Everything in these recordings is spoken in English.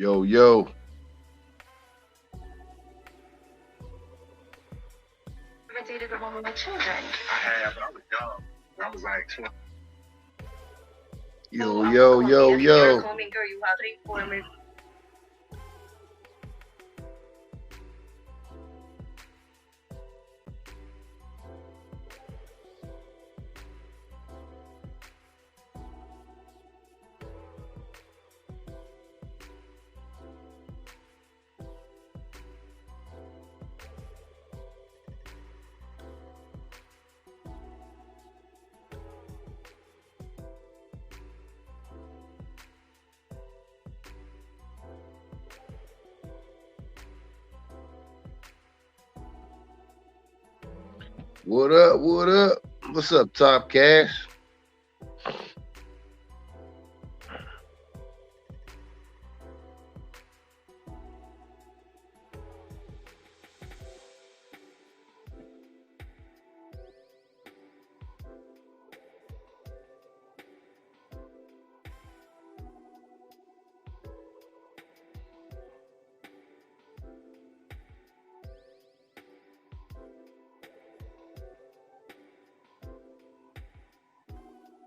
Yo, yo. Ever dated a woman with children? I have. I was young. I was like 20. Yo, yo, yo, yo. Call me girl. You have 3 4 minutes. What up? What up? What's up, Top Cash?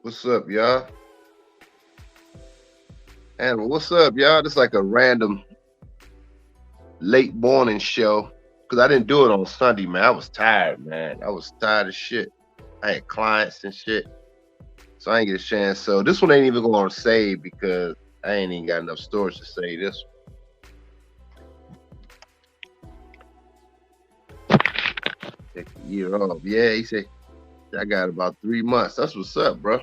What's up, y'all? And what's up, y'all? This is like a random late morning show because I didn't do it on Sunday, man. I was tired, man. I was tired of shit. I had clients and shit, so I ain't get a chance. So this one ain't even going to save because I ain't even got enough storage to say this one. Take a year off. Yeah, he said I got about 3 months. That's what's up, bro.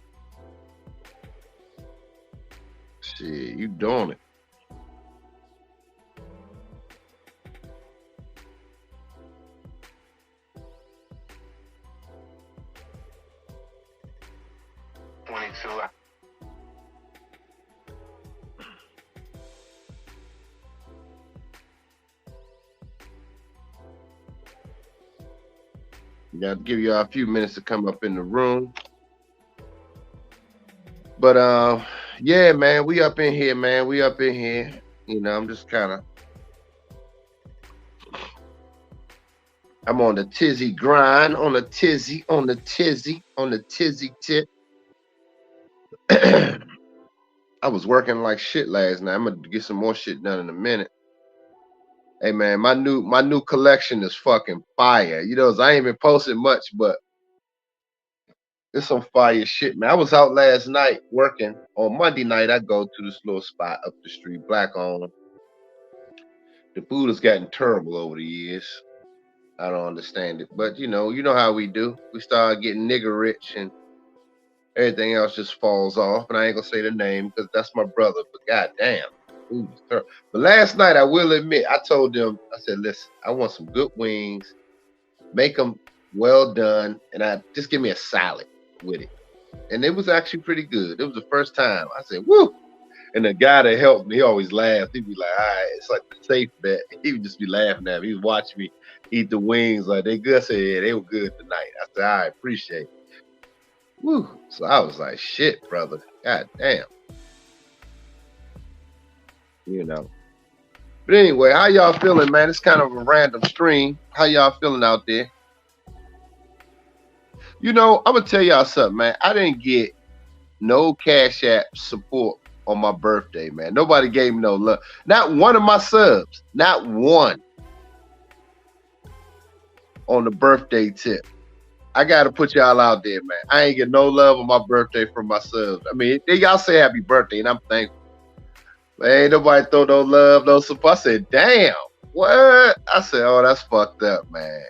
Shit, you doing it. 22. Got to give you a few minutes to come up in the room. But yeah, man, we up in here, man. We up in here. You know, I'm just kind of I'm on the tizzy grind, on the tizzy tip. I was working like shit last night. I'm gonna get some more shit done in a minute. Hey man, my new collection is fucking fire. You know, I ain't been posting much, but it's some fire shit, man. I was out last night working. On Monday night, I go to this little spot up the street, black owned. The food has gotten terrible over the years. I don't understand it, but you know how we do. We start getting nigger rich, and everything else just falls off. And I ain't gonna say the name because that's my brother. But goddamn, food is terrible. But last night, I will admit, I told them, I said, listen, I want some good wings, make them well done, and I just give me a salad with it. And it was actually pretty good. It was the first time. I said, woo. And the guy that helped me, he always laughed. He'd be like, all right, it's like the safe bet. He would just be laughing at me. He was watching me eat the wings. Like, they good? I said, yeah, they were good tonight. I said, all right, appreciate it. Woo. So I was like, shit, brother. God damn. You know. But anyway, how y'all feeling, man? It's kind of a random stream. How y'all feeling out there? You know, I'm going to tell y'all something, man. I didn't get no Cash App support on my birthday, man. Nobody gave me no love. Not one of my subs. Not one on the birthday tip. I gotta put y'all out there, man. I ain't get no love on my birthday from my subs. I mean, y'all say happy birthday, and I'm thankful. But ain't nobody throw no love, no support. I said, damn, what? I said, oh, that's fucked up, man.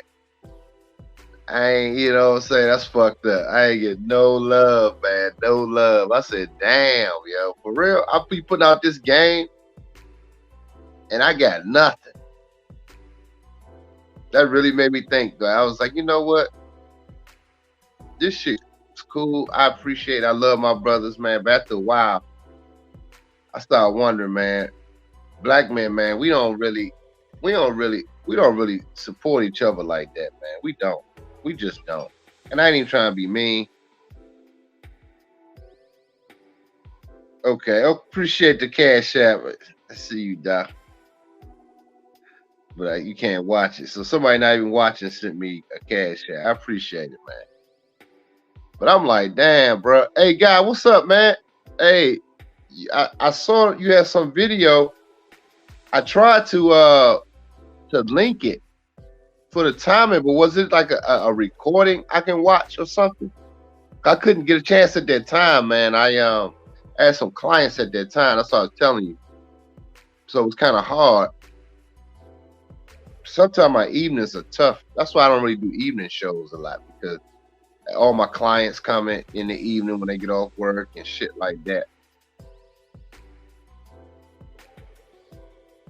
I ain't, you know what I'm saying? That's fucked up. I ain't get no love, man. No love. I said, damn, yo. For real, I'll be putting out this game and I got nothing. That really made me think, though. I was like, you know what? This shit is cool. I appreciate it. I love my brothers, man. But after a while, I started wondering, man, black men, man, we don't really support each other like that, man. We don't. We just don't. And I ain't even trying to be mean. Okay, appreciate the Cash App. I see you, Doc. But you can't watch it. So somebody not even watching sent me a cash app. I appreciate it, man. But I'm like, damn, bro. Hey, guy, what's up, man? Hey, I saw you had some video. I tried to link it for the timing, but was it like a recording I can watch or something? I couldn't get a chance at that time, man. I had some clients at that time. That's what I was telling you. So it was kind of hard. Sometimes my evenings are tough. That's why I don't really do evening shows a lot, because all my clients come in the evening when they get off work and shit like that.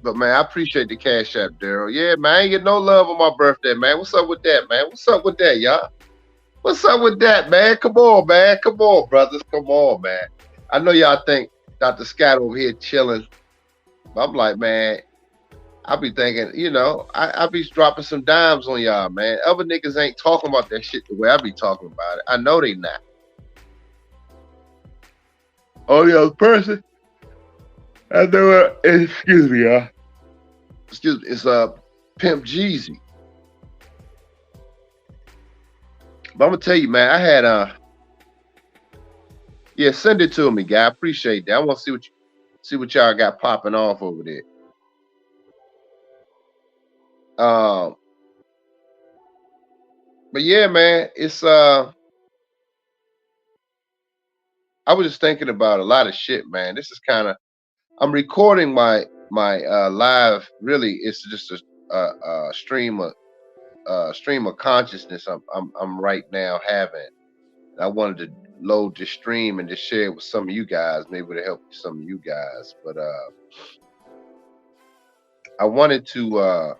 But man, I appreciate the cash app, Daryl. Yeah, man, I ain't get no love on my birthday, man. What's up with that, man? What's up with that, y'all? What's up with that, man? Come on, man. Come on, brothers. Come on, man. I know y'all think Dr. Scott over here chilling. But I'm like, man, I be thinking, you know, I be dropping some dimes on y'all, man. Other niggas ain't talking about that shit the way I be talking about it. I know they not. Only other person I know, excuse me, y'all. Excuse me, it's Pimp Jeezy. But I'm gonna tell you, man, I had yeah, send it to me, guy. I appreciate that. I want to see what y'all got popping off over there. But yeah, man, it's I was just thinking about a lot of shit, man. This is kind of, I'm recording my live. Really, it's just a stream of consciousness. I'm right now having. I wanted to load this stream and just share it with some of you guys, maybe to help some of you guys. But I wanted to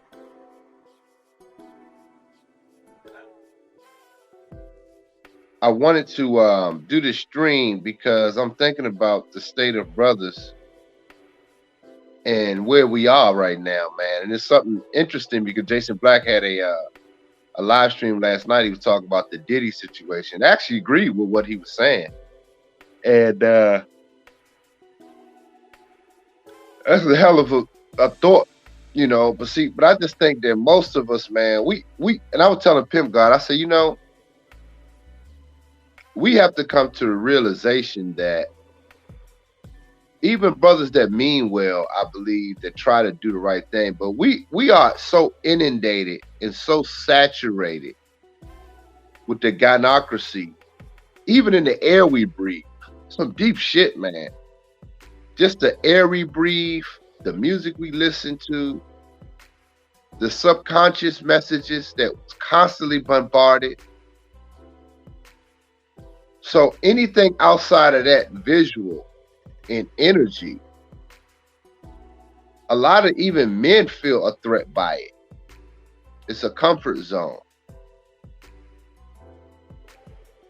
do this stream because I'm thinking about the state of brothers and where we are right now, man. And it's something interesting because Jason Black had a live stream last night. He was talking about the Diddy situation. I actually agreed with what he was saying. And that's a hell of a thought, you know. But I just think that most of us, man, we and I was telling Pimp God, I said, you know, we have to come to the realization that even brothers that mean well, I believe, that try to do the right thing, but we are so inundated and so saturated with the gynocracy, even in the air we breathe. Some deep shit, man. Just the air we breathe, the music we listen to, the subconscious messages that was constantly bombarded. So anything outside of that visual and energy, a lot of even men feel a threat by it. It's a comfort zone.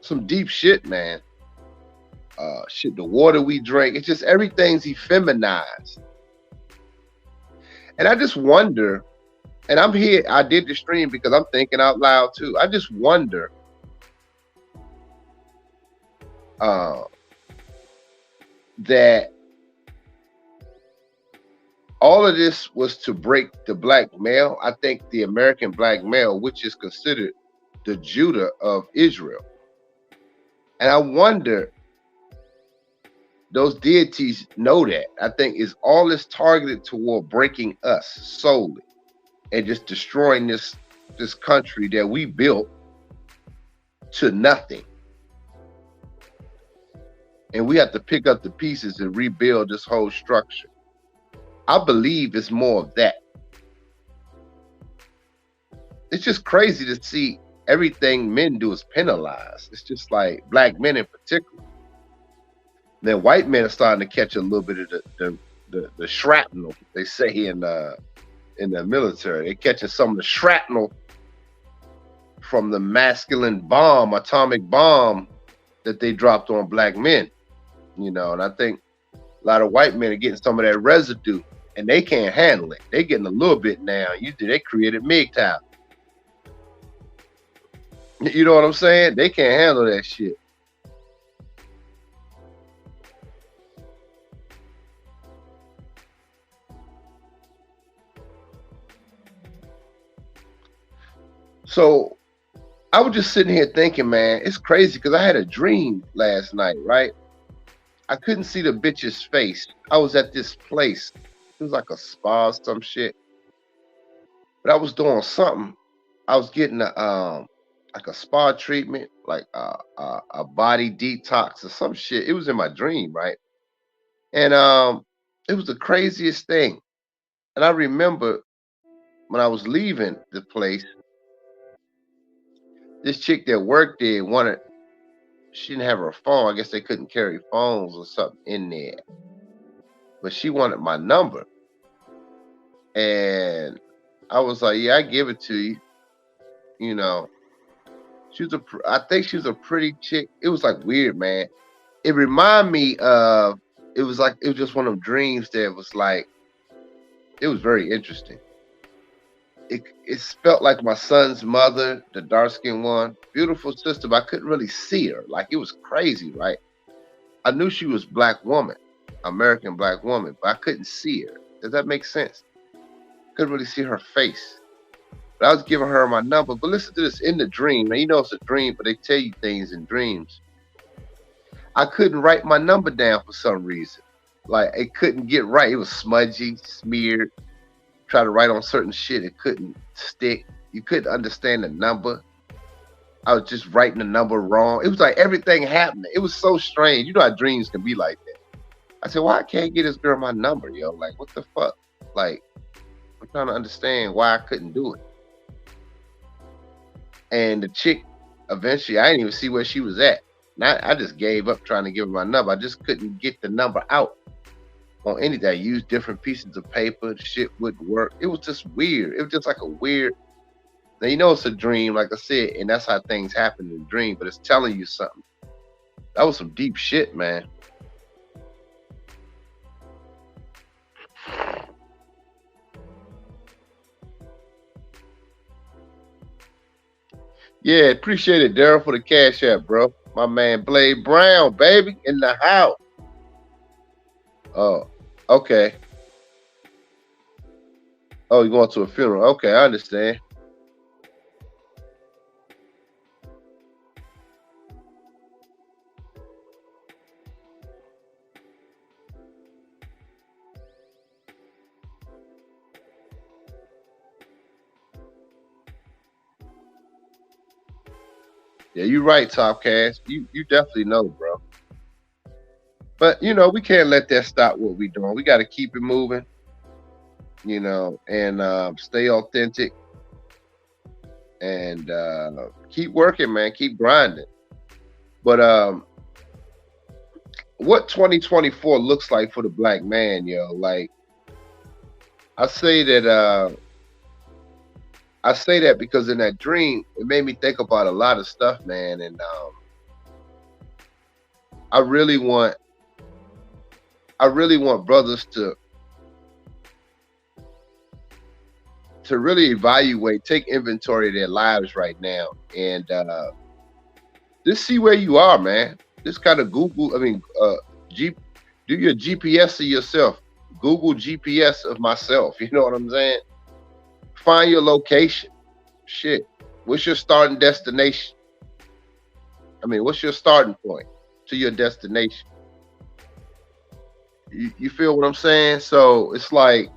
Some deep shit, man. Shit, the water we drink, it's just everything's effeminized. And I just wonder, and I'm here, I did the stream because I'm thinking out loud too. I just wonder that all of this was to break the black male. I think the American black male, which is considered the Judah of Israel. And I wonder, those deities know that. I think it's all this targeted toward breaking us solely and just destroying this country that we built to nothing. And we have to pick up the pieces and rebuild this whole structure. I believe it's more of that. It's just crazy to see everything men do is penalized. It's just like black men in particular. Then white men are starting to catch a little bit of the shrapnel, they say in the military. They're catching some of the shrapnel from the masculine bomb, atomic bomb that they dropped on black men. You know, and I think a lot of white men are getting some of that residue, and they can't handle it. They're getting a little bit now. They created MGTOW. You know what I'm saying? They can't handle that shit. So I was just sitting here thinking, man, it's crazy because I had a dream last night, right? I couldn't see the bitch's face. I was at this place. It was like a spa or some shit. But I was doing something. I was getting a like a spa treatment, like a body detox or some shit. It was in my dream, right? And it was the craziest thing. And I remember when I was leaving the place, this chick that worked there wanted, she didn't have her phone. I guess they couldn't carry phones or something in there. But she wanted my number. And I was like, yeah, I give it to you. You know, I think she was a pretty chick. It was like weird, man. It reminded me of, it was just one of them dreams that was like, it was very interesting. It felt like my son's mother, the dark skinned one, beautiful sister, but I couldn't really see her. Like it was crazy, right? I knew she was black woman, American black woman, but I couldn't see her. Does that make sense? Couldn't really see her face. But I was giving her my number. But listen to this, in the dream. Now you know it's a dream, but they tell you things in dreams. I couldn't write my number down for some reason. Like it couldn't get right. It was smudgy, smeared. Try to write on certain shit, it couldn't stick. You couldn't understand the number. I was just writing the number wrong. It was like everything happening. It was so strange. You know how dreams can be like that. I said, why I can't get this girl my number, yo? Like, what the fuck? Like, I'm trying to understand why I couldn't do it. And the chick, eventually, I didn't even see where she was at. I just gave up trying to give her my number. I just couldn't get the number out on anything. I used different pieces of paper. The shit wouldn't work. It was just weird. It was just like a weird. Now you know it's a dream, like I said, and that's how things happen in a dream. But it's telling you something. That was some deep shit, man. Yeah, appreciate it, Daryl, for the cash app, bro. My man Blade Brown, baby, in the house. Oh, okay. Oh, you going to a funeral? Okay, I understand. Yeah, you right, Topcast. You definitely know, bro. But you know, we can't let that stop what we doing. We got to keep it moving, you know, and stay authentic and keep working, man. Keep grinding. But what 2024 looks like for the black man, yo? Like I say that because in that dream, it made me think about a lot of stuff, man. And I really want brothers to really evaluate, take inventory of their lives right now, and just see where you are, man. Just kind of Google. I mean, do your GPS of yourself. Google GPS of myself. You know what I'm saying? Find your location. Shit. What's your starting destination? I mean, what's your starting point to your destination? You feel what I'm saying? So it's like,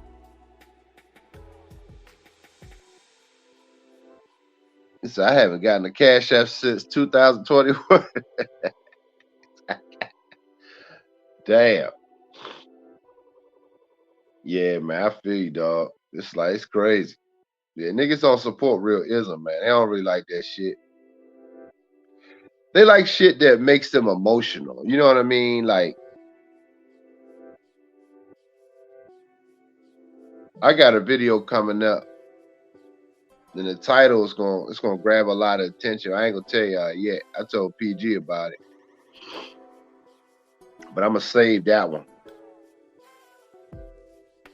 I haven't gotten a cash app since 2021. Damn. Yeah, man, I feel you, dog. It's like, it's crazy. Yeah, niggas don't support real ism, man. They don't really like that shit. They like shit that makes them emotional. You know what I mean? Like, I got a video coming up, and the title is gonna grab a lot of attention. I ain't gonna tell y'all yet. I told PG about it, but I'm gonna save that one.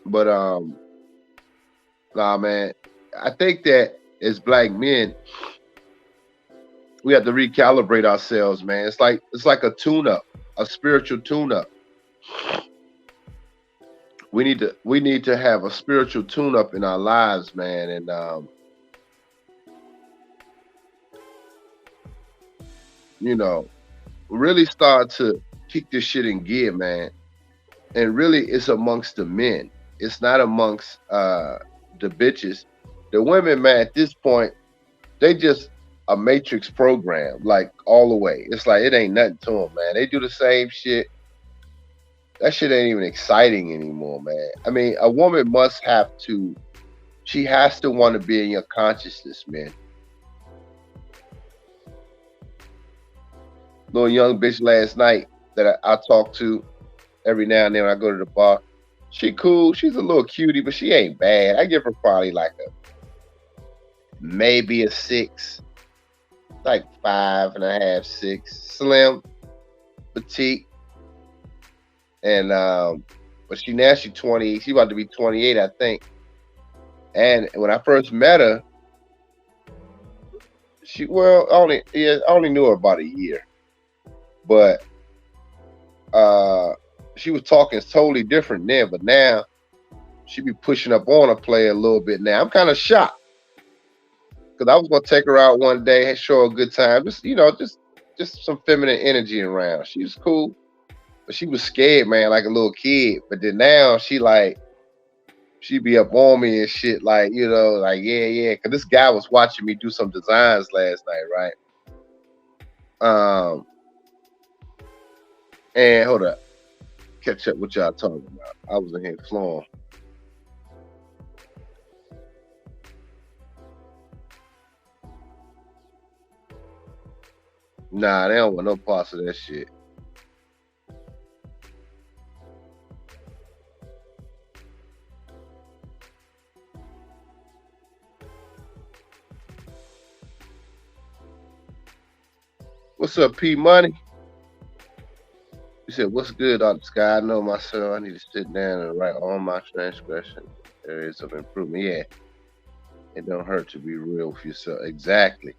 But nah, man, I think that as black men, we have to recalibrate ourselves, man. It's like a tune-up, a spiritual tune-up. We need to have a spiritual tune-up in our lives, man, and you know, really start to kick this shit in gear, man. And really, it's amongst the men. It's not amongst the bitches. The women, man, at this point, they just a matrix program, like all the way. It's like it ain't nothing to them, man. They do the same shit. That shit ain't even exciting anymore, man. I mean, a woman must have to. She has to want to be in your consciousness, man. Little young bitch last night that I talked to every now and then when I go to the bar. She cool. She's a little cutie, but she ain't bad. I give her probably like a maybe a 6, like 5.5, 6. Slim, petite, and but she's 20. She about to be 28, I think. And when I first met her, she I only knew her about a year, but she was talking totally different then. But now she be pushing up on a player a little bit. Now I'm kind of shocked because I was gonna take her out one day and show her a good time. Just some feminine energy around. She was cool, but she was scared, man, like a little kid. But then now she be up on me and shit, like, like, yeah, yeah. Cause this guy was watching me do some designs last night, right? And hold up, catch up what y'all talking about. I was in here flowing. Nah, they don't want no parts of that shit. What's up, P Money? You said, what's good, Dr. Sky? I know myself. I need to sit down and write all my transgression areas of improvement. Yeah, it don't hurt to be real with yourself. Exactly.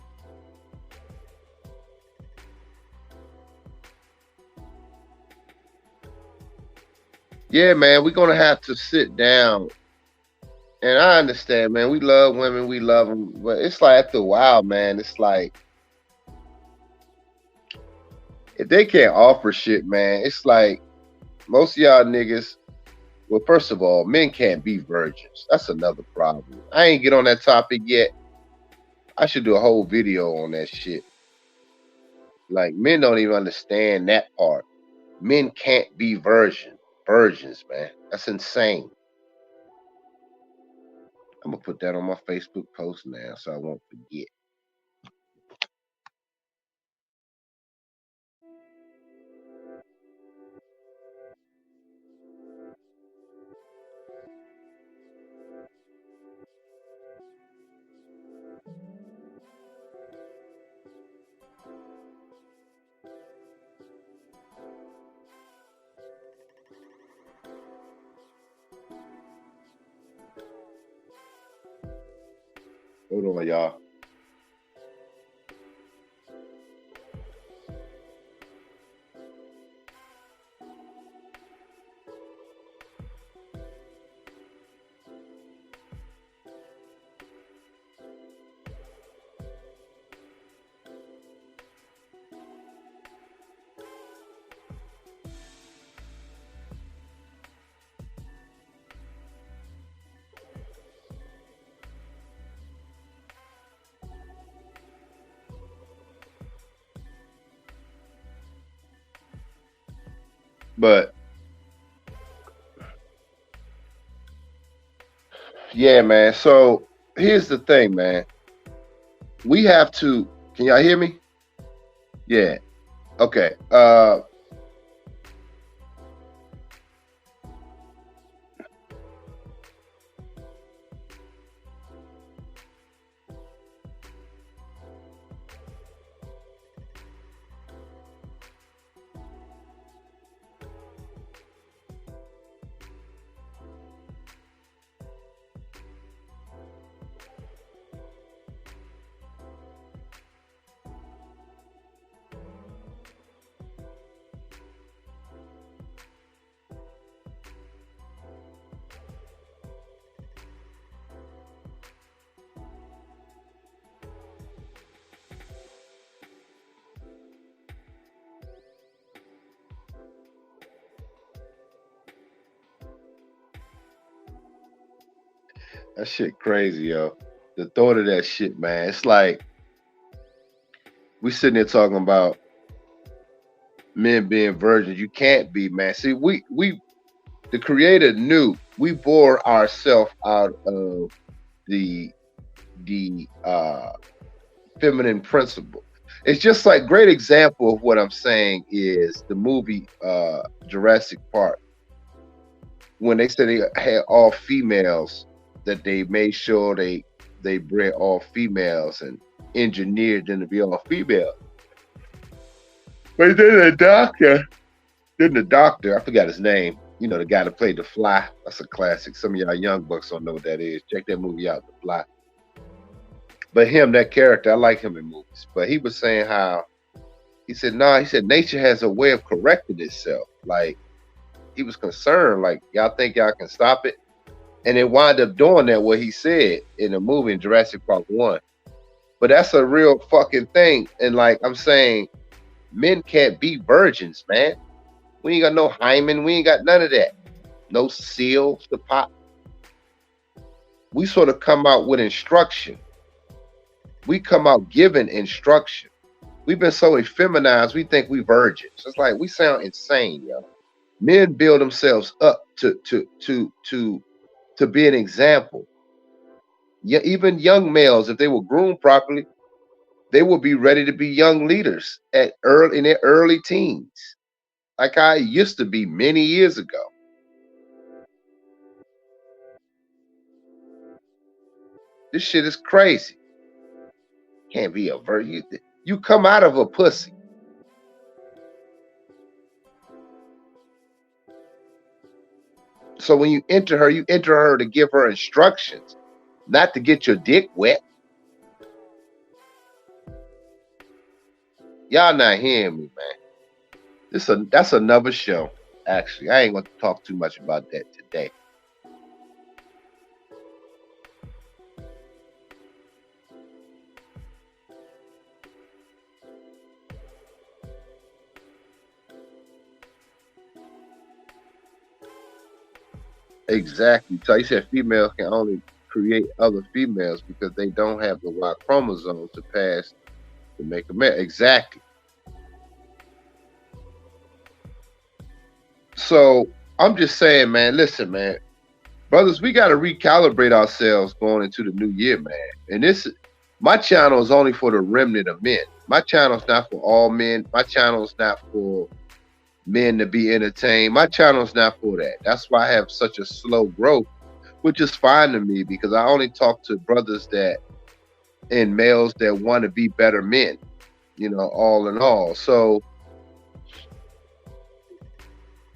Yeah, man, we're gonna have to sit down. And I understand, man. We love women, we love them, but it's like after a while, man. It's like if they can't offer shit, man. It's like most of y'all niggas. Well, first of all, men can't be virgins. That's another problem. I ain't get on that topic yet. I should do a whole video on that shit. Like men don't even understand that part. Men can't be virgins, man. That's insane. I'm gonna put that on my Facebook post now so I won't forget. Hold on, y'all. But yeah, man. So here's the thing, man. We have to. Can y'all hear me? Yeah. Okay. That shit crazy, yo. The thought of that shit, man. It's like we sitting there talking about men being virgins. You can't be, man. See, we the creator knew we bore ourselves out of the the feminine principle. It's just like great example of what I'm saying is the movie Jurassic Park when they said they had all females that they made sure they bred all females and engineered them to be all female. But then the doctor, I forgot his name. You know, the guy that played the Fly. That's a classic. Some of y'all young bucks don't know what that is. Check that movie out, The Fly. But him, that character, I like him in movies. But he was saying how he said, nah, he said nature has a way of correcting itself. Like he was concerned, like, y'all think y'all can stop it? And it wound up doing that, what he said in the movie in Jurassic Park 1. But that's a real fucking thing. And like I'm saying, men can't be virgins, man. We ain't got no hymen. We ain't got none of that. No seals to pop. We sort of come out with instruction. We come out giving instruction. We've been so effeminized, we think we virgins. It's like we sound insane, yo. Men build themselves up to be an example. Yeah, even young males, if they were groomed properly, they will be ready to be young leaders in their early teens, like I used to be many years ago. This shit is crazy. Can't be a virgin. You come out of a pussy. So when you enter her to give her instructions, not to get your dick wet. Y'all not hearing me, man. That's another show. Actually, I ain't going to talk too much about that today. Exactly. So you said females can only create other females because they don't have the Y chromosome to pass to make a male. Exactly. So I'm just saying, man, listen, man. Brothers, we gotta recalibrate ourselves going into the new year, man. And my channel is only for the remnant of men. My channel is not for all men. My channel is not for men to be entertained. My channel is not for that. That's why I have such a slow growth, which is fine to me because I only talk to brothers and males that want to be better men, all in all. So,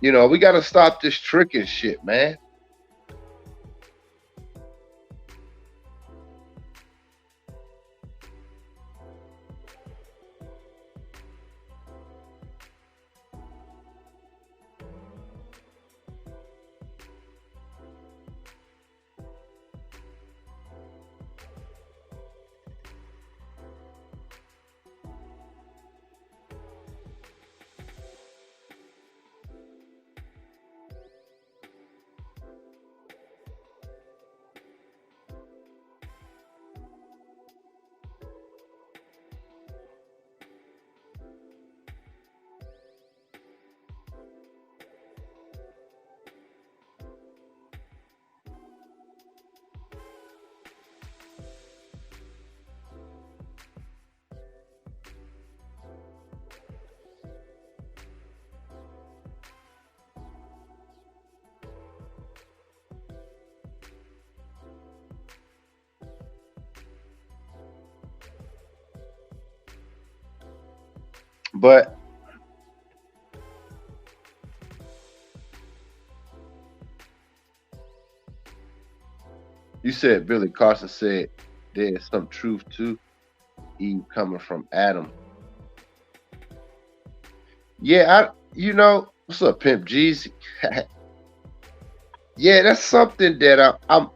we got to stop this tricking shit, man. But you said Billy Carson said there's some truth to Eve coming from Adam. Yeah, what's up, Pimp Jeezy? Yeah, that's something that I'm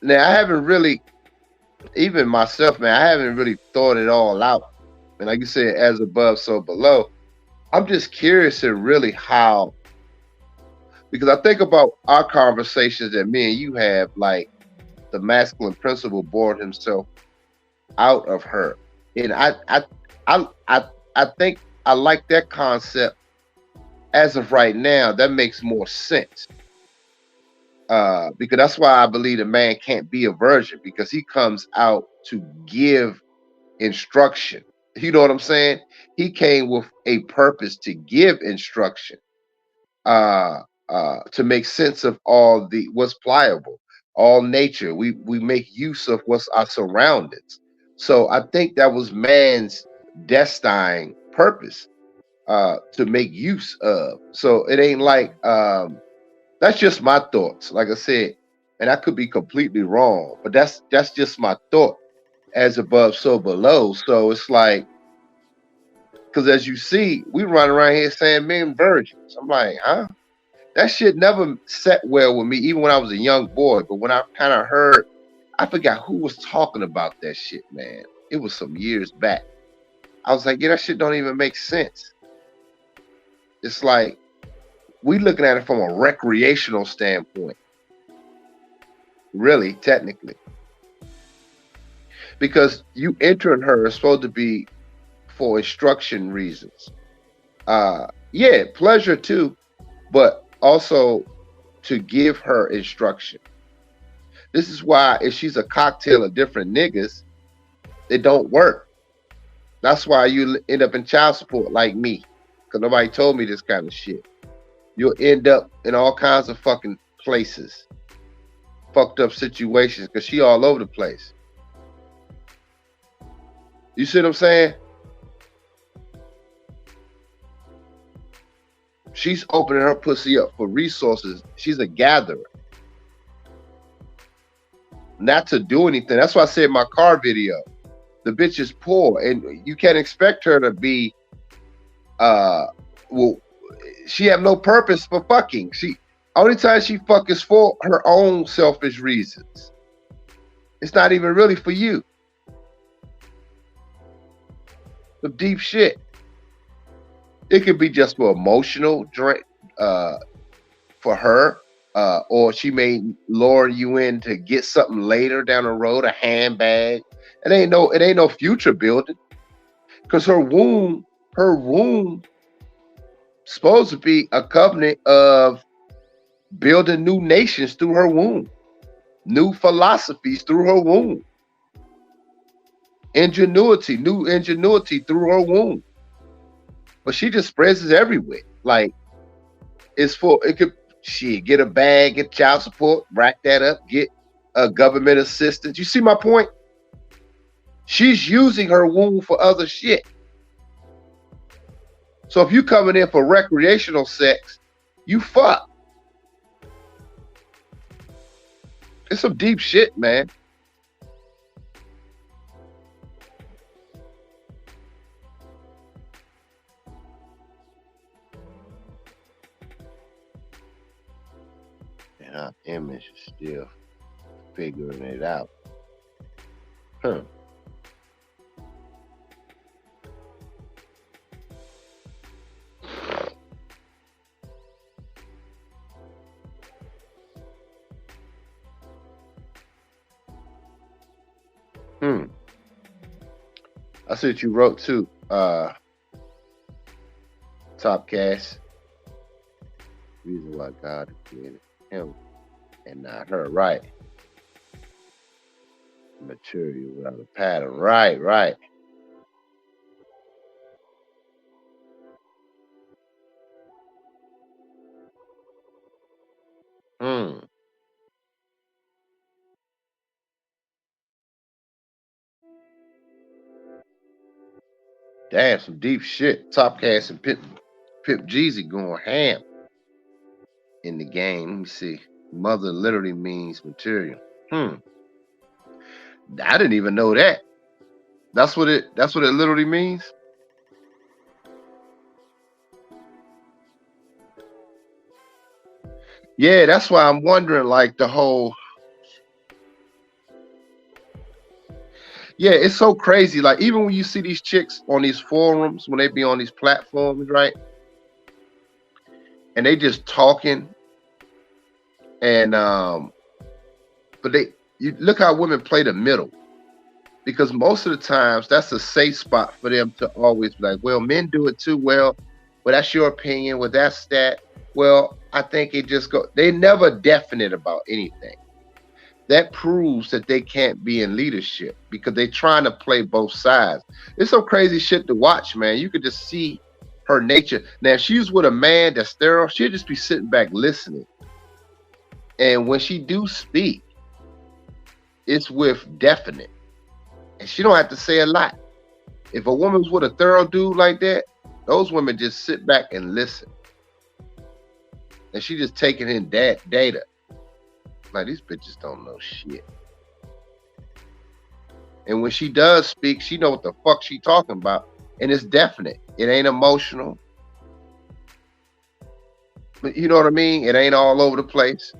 now. I haven't really, even myself, man. I haven't really thought it all out. And like you said, as above, so below. I'm just curious in really how, because I think about our conversations that me and you have, like the masculine principle bore himself out of her. And I think I like that concept as of right now. That makes more sense. Because that's why I believe a man can't be a virgin, because he comes out to give instruction. You know what I'm saying? He came with a purpose to give instruction, to make sense of all the what's pliable, all nature. We make use of what's our surroundings. So I think that was man's destined purpose, to make use of. So it ain't like, that's just my thoughts. Like I said, and I could be completely wrong, but that's just my thought. As above, so below. So it's like, because as you see, we run around here saying men virgins. I'm like, huh? That shit never set well with me, even when I was a young boy. But when I kind of heard, I forgot who was talking about that shit, man. It was some years back. I was like, yeah, that shit don't even make sense. It's like we looking at it from a recreational standpoint, really, technically, because you entering her is supposed to be for instruction reasons. Yeah, pleasure too, but also to give her instruction. This is why if she's a cocktail of different niggas, it don't work. That's why you end up in child support like me, because nobody told me this kind of shit. You'll end up in all kinds of fucking places, fucked up situations, because she all over the place. You see what I'm saying? She's opening her pussy up for resources. She's a gatherer, not to do anything. That's why I said in my car video, the bitch is poor, and you can't expect her to be, well, she have no purpose for fucking. She only time she fuck is for her own selfish reasons. It's not even really for you. Some deep shit. It could be just for emotional drink, for her, or she may lure you in to get something later down the road, a handbag. It ain't no future building, because her womb supposed to be a covenant of building new nations through her womb, new philosophies through her womb, new ingenuity through her womb. But she just spreads it everywhere. Like, it's for, it could, she get a bag, get child support, rack that up, get a government assistance. You see my point? She's using her womb for other shit. So if you coming in for recreational sex, you fuck. It's some deep shit, man. And our image is still figuring it out. Huh. I see what you wrote too, Top Cast. Reason why God created him and not her. Right. Material without a pattern. Right, right. Damn, some deep shit. Top Cast and Pip Jeezy going ham in the game. Let me see. Mother literally means material. I didn't even know that. That's what it literally means. Yeah, that's why I'm wondering, like, the whole. Yeah, it's so crazy. Like, even when you see these chicks on these forums, when they be on these platforms, right? And they just talking, and but You look how women play the middle, because most of the times that's a safe spot for them to always be like, well, men do it too. Well, that's your opinion. Well, that's that. Well, I think it just go. They never definite about anything. That proves that they can't be in leadership because they're trying to play both sides. It's some crazy shit to watch, man. You could just see her nature. Now, if she's with a man that's sterile, she'll just be sitting back listening. And when she do speak, it's with definite. And she don't have to say a lot. If a woman's with a thorough dude like that, those women just sit back and listen. And she just taking in that data. Like, these bitches don't know shit. And when she does speak, she know what the fuck she talking about. And it's definite. It ain't emotional. But you know what I mean? It ain't all over the place.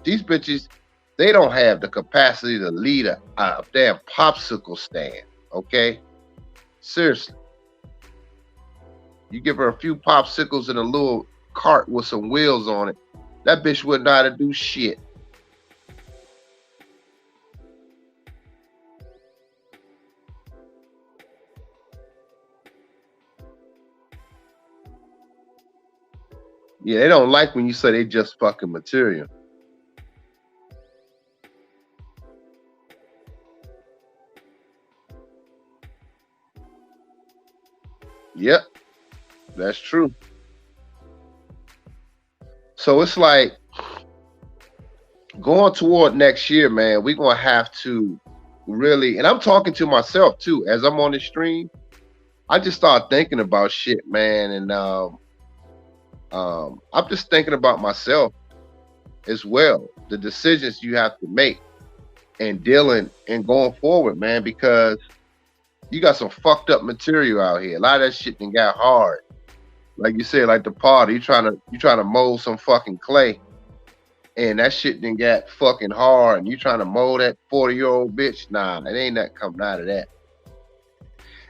These bitches, they don't have the capacity to lead a damn popsicle stand. Okay? Seriously. You give her a few popsicles in a little cart with some wheels on it, that bitch wouldn't know how to do shit. Yeah, they don't like when you say they just fucking material. Yep, that's true. So it's like going toward next year, man, we're going to have to really, and I'm talking to myself too, as I'm on the stream, I just start thinking about shit, man. And I'm just thinking about myself as well, the decisions you have to make and dealing and going forward, man, because you got some fucked up material out here. A lot of that shit done got hard. Like you said, like the party, you trying to mold some fucking clay, and that shit done got fucking hard, and you trying to mold that 40-year-old bitch. Nah, it ain't nothing coming out of that.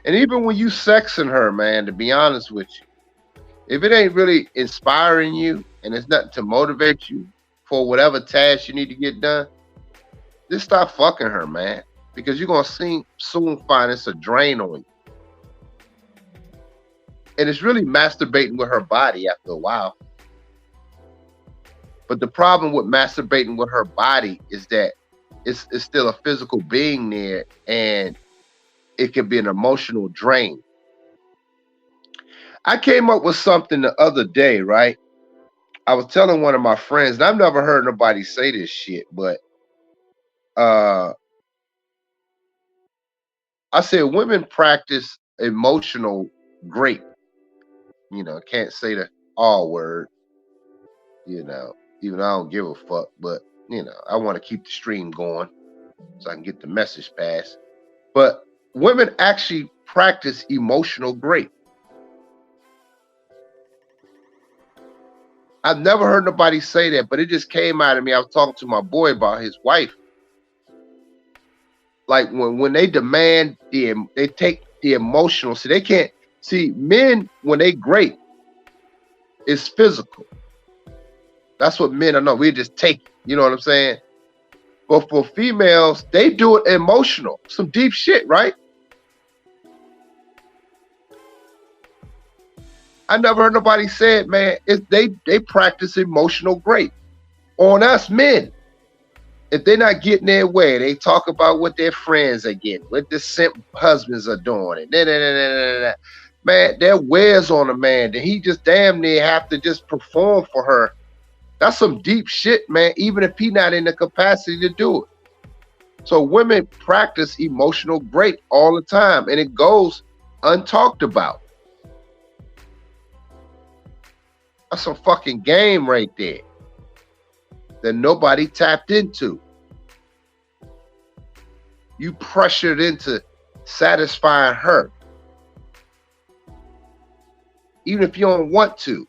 And even when you sexing her, man, to be honest with you, if it ain't really inspiring you and it's nothing to motivate you for whatever task you need to get done, just stop fucking her, man. Because you're going to soon find it's a drain on you. And it's really masturbating with her body after a while. But the problem with masturbating with her body is that it's still a physical being there, and it can be an emotional drain. I came up with something the other day, right? I was telling one of my friends, and I've never heard nobody say this shit, but I said women practice emotional grape. You know, can't say the R word, you know, even I don't give a fuck, but you know, I want to keep the stream going so I can get the message passed. But women actually practice emotional grape. I've never heard nobody say that, but it just came out of me. I was talking to my boy about his wife. Like when they demand they take the emotional. See, they can't see men when they grape. It's physical. That's what men are. No, we just take it. You know what I'm saying? But for females, they do it emotional. Some deep shit, right? I never heard nobody say it, man. They practice emotional grape on us men. If they're not getting their way, they talk about what their friends are getting, what the simp husbands are doing, and man, that wears on a man. That he just damn near have to just perform for her. That's some deep shit, man. Even if he not in the capacity to do it. So women practice emotional grape all the time, and it goes untalked about. That's some fucking game right there that nobody tapped into. You pressured into satisfying her, even if you don't want to.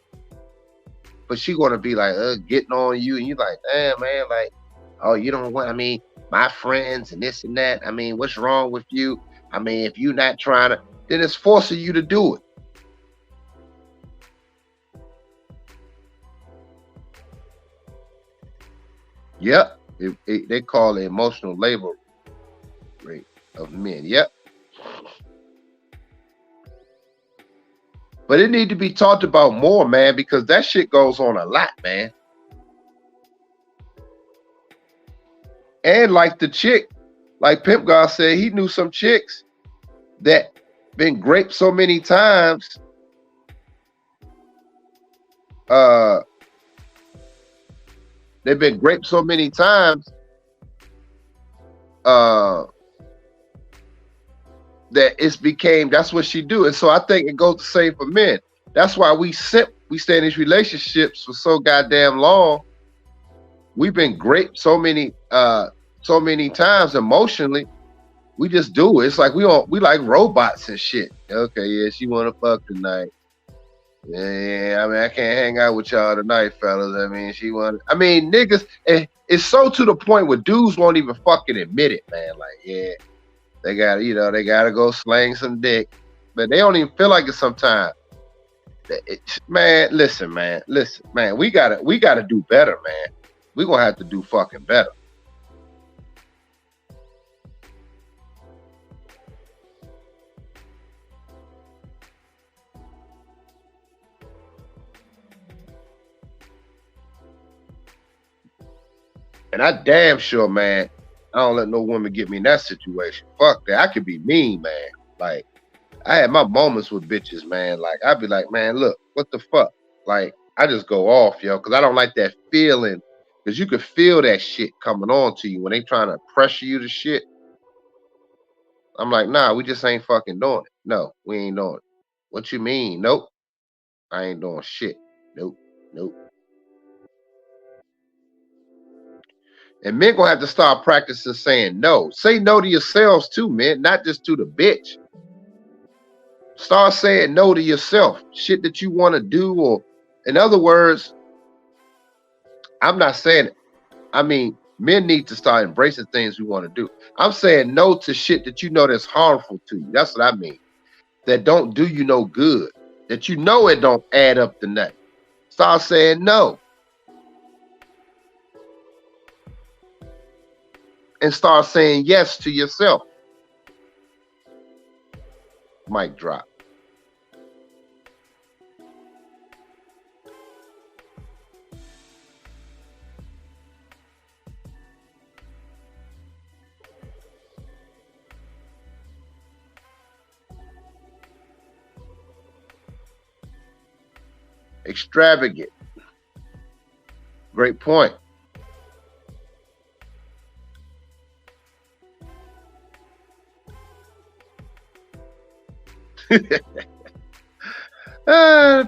But she gonna be like, getting on you, and you like, damn, man, like, oh, you don't want, I mean, my friends and this and that. I mean, what's wrong with you? I mean, if you're not trying to, then it's forcing you to do it. Yep. They call it emotional labor rate of men. Yep. But it need to be talked about more, man, because that shit goes on a lot, man. And like the chick, like Pimp God said, he knew some chicks that been raped so many times. They've been raped so many times that it's became, that's what she do. And so I think it goes the same for men. That's why we stay in these relationships for so goddamn long. We've been raped so many times emotionally. We just do it. It's like we like robots and shit. Okay, yeah, she wanna fuck tonight. Yeah, I mean, I can't hang out with y'all tonight, fellas. I mean, niggas, it's so to the point where dudes won't even fucking admit it, man. Like, yeah, they gotta go slang some dick, but they don't even feel like it sometimes. Man, listen, man, we gotta do better, man. We gonna have to do fucking better. And I damn sure, man, I don't let no woman get me in that situation. Fuck that. I could be mean, man. Like, I had my moments with bitches, man. Like, I'd be like, man, look, what the fuck? Like, I just go off, yo, because I don't like that feeling. Because you could feel that shit coming on to you when they trying to pressure you to shit. I'm like, nah, we just ain't fucking doing it. No, we ain't doing it. What you mean? Nope. I ain't doing shit. Nope. And men gonna have to start practicing saying no. Say no to yourselves too, man, not just to the bitch. Start saying no to yourself. Shit that you want to do, or in other words, I'm not saying it. I mean, men need to start embracing things we want to do. I'm saying no to shit that you know that's harmful to you. That's what I mean. That don't do you no good. That you know it don't add up to nothing. Start saying no. And start saying yes to yourself. Mic drop. Extravagant. Great point.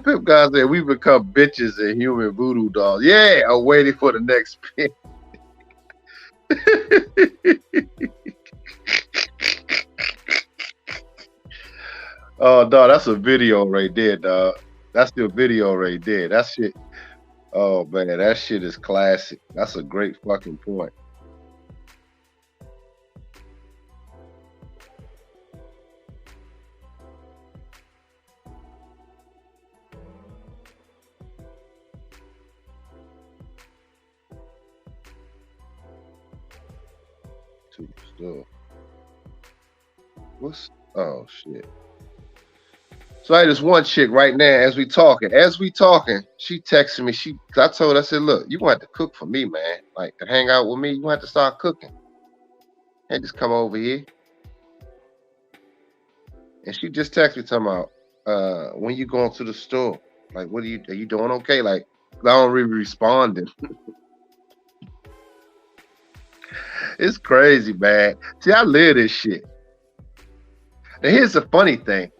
Pip guy said we become bitches and human voodoo dolls. Yeah, I'm waiting for the next pin. Oh, dog, that's a video right there, dog. That's the video right there. That shit. Oh man, that shit is classic. That's a great fucking point. Too still. Oh shit. So I had this one chick right now as we talking, she texted me. I told her, I said, look, you gonna have to cook for me, man. Like to hang out with me, you gonna have to start cooking. Can't just come over here. And she just texted me talking about when you going to the store? Like, are you doing okay? Like, I don't really responding. It's crazy, man. See, I live this shit. Now here's the funny thing.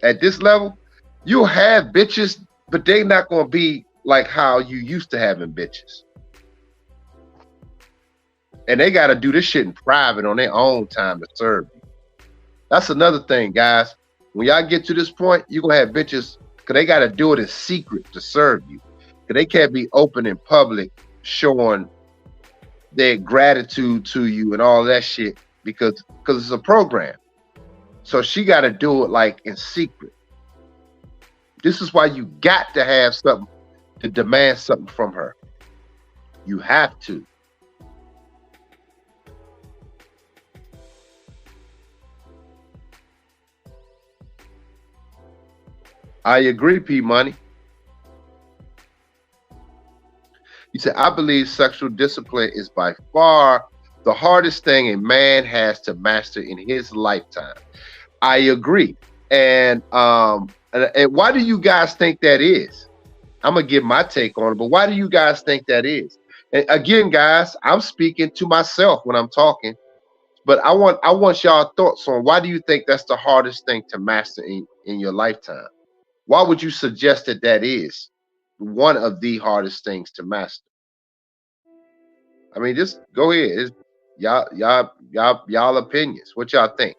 At this level, you'll have bitches, but they not gonna be like how you used to having bitches. And they gotta do this shit in private on their own time to serve you. That's another thing, guys. When y'all get to this point, you're gonna have bitches, cause they gotta do it in secret to serve you. Cause they can't be open in public showing their gratitude to you and all that shit because it's a program. So she got to do it like in secret. This is why you got to have something to demand something from her. You have to. I agree, P Money. You said, I believe sexual discipline is by far the hardest thing a man has to master in his lifetime. I agree. And why do you guys think that is? I'm gonna give my take on it, but why do you guys think that is? And again, guys, I'm speaking to myself when I'm talking, but I want y'all thoughts on why do you think that's the hardest thing to master in your lifetime? Why would you suggest that that is one of the hardest things to master? I mean, just go ahead. It's y'all opinions. What y'all think?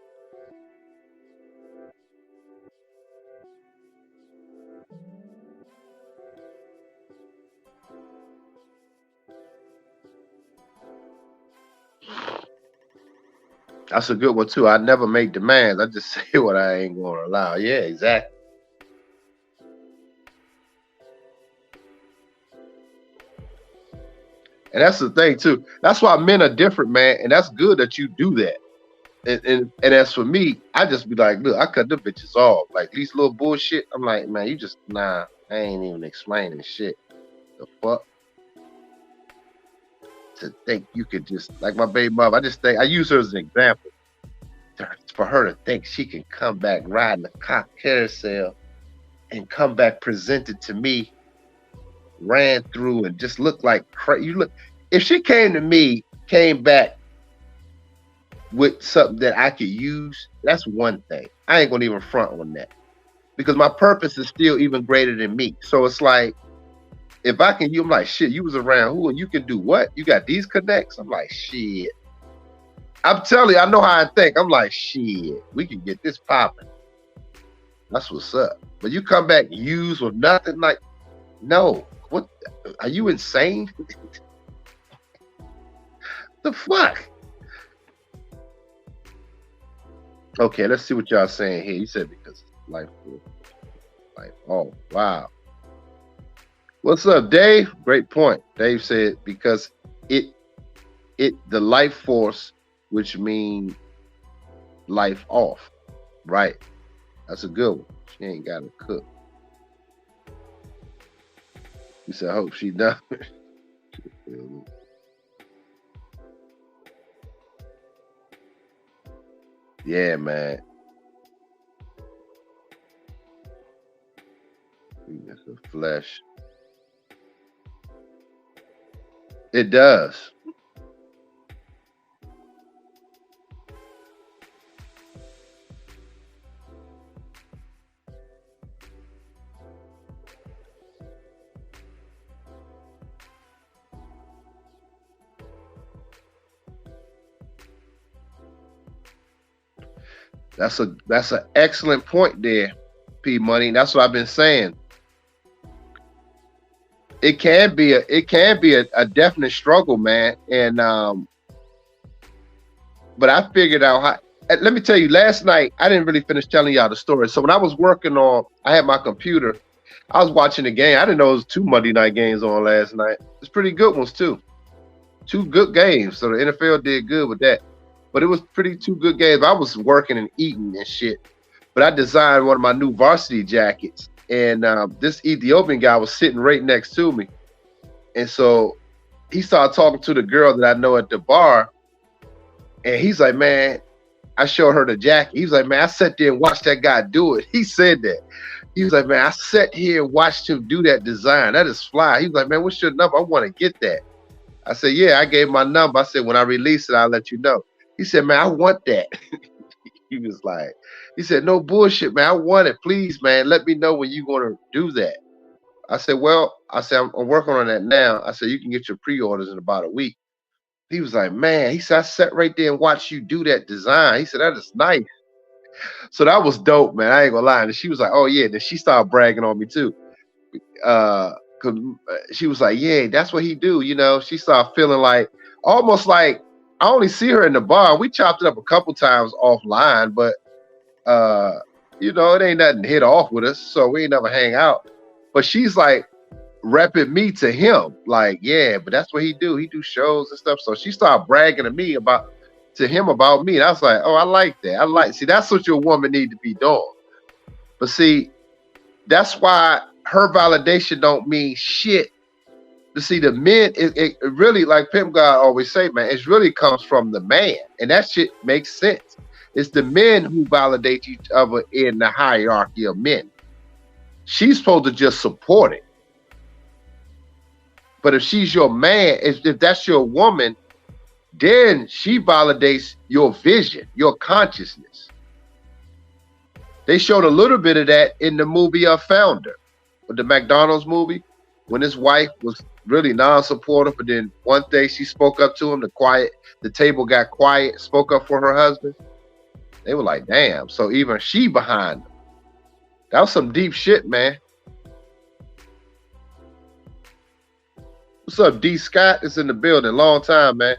That's a good one too. I never make demands. I just say what I ain't gonna allow. Yeah, exactly. And that's the thing too. That's why men are different, man. And that's good that you do that. And as for me, I just be like, look, I cut the bitches off. Like these little bullshit. I'm like, man, you just nah. I ain't even explaining shit. The fuck to think you could just like my baby mother. I just think I use her as an example for her to think she can come back riding a cock carousel and come back presented to me, ran through and just look like you look. If she came to me, came back with something that I could use, that's one thing. I ain't gonna even front on that because my purpose is still even greater than me. So it's like if I can, I'm like shit. You was around who and you can do what? You got these connects. I'm like shit. I'm telling you, I know how I think. I'm like shit. We can get this popping. That's what's up. But you come back used with nothing like no. What are you insane? The fuck? Okay, let's see what y'all saying here. You said because life, life. Oh wow. What's up, Dave? Great point. Dave said because it the life force, which means life off. Right. That's a good one. She ain't got to cook. He said, I hope she done. Yeah, man. That's the flesh. It does. That's an excellent point there, P Money. That's what I've been saying. It can be a definite struggle, man. And but I figured out how. Let me tell you, last night I didn't really finish telling y'all the story. So when I was working on, I had my computer. I was watching the game. I didn't know it was two Monday night games on last night. It's pretty good ones too. Two good games. So the NFL did good with that. But it was pretty two good games. I was working and eating and shit. But I designed one of my new varsity jackets, and this Ethiopian guy was sitting right next to me, and so he started talking to the girl that I know at the bar, and he's like, "Man," I showed her the jacket. He's like, "Man, I sat there and watched that guy do it." He said that. He was like, "Man, I sat here and watched him do that design. That is fly." He was like, "Man, what's your number? I want to get that." I said, "Yeah." I gave my number. I said, "When I release it, I'll let you know." He said, "Man, I want that." He was like, he said, "No bullshit, man. I want it. Please, man. Let me know when you're gonna do that." I said, "Well," I said, I'm working on that now. I said, "You can get your pre-orders in about a week." He was like, "Man," he said, "I sat right there and watched you do that design." He said, "That is nice." So that was dope, man. I ain't gonna lie. And she was like, "Oh yeah." Then she started bragging on me too. Cause she was like, "Yeah, that's what he do." She started feeling like almost like I only see her in the bar. We chopped it up a couple times offline, but uh, it ain't nothing hit off with us, so we ain't never hang out. But she's like repping me to him, like, yeah, but that's what he do. He do shows and stuff. So she started bragging to him about me. And I was like, oh, I like that. See, that's what your woman need to be doing. But see, That's why her validation don't mean shit. To see the men, it really, like Pimp God always say, man, it really comes from the man, and that shit makes sense. It's the men who validate each other in the hierarchy of men. She's supposed to just support it. But if she's your man, if that's your woman, then she validates your vision, your consciousness. They showed a little bit of that in the movie Founder, the McDonald's movie, when his wife was really non-supportive, but then one day she spoke up to him. The table got quiet, spoke up for her husband. They were like, damn. So even she behind him. That was some deep shit, man. What's up, D. Scott? It's in the building. Long time, man.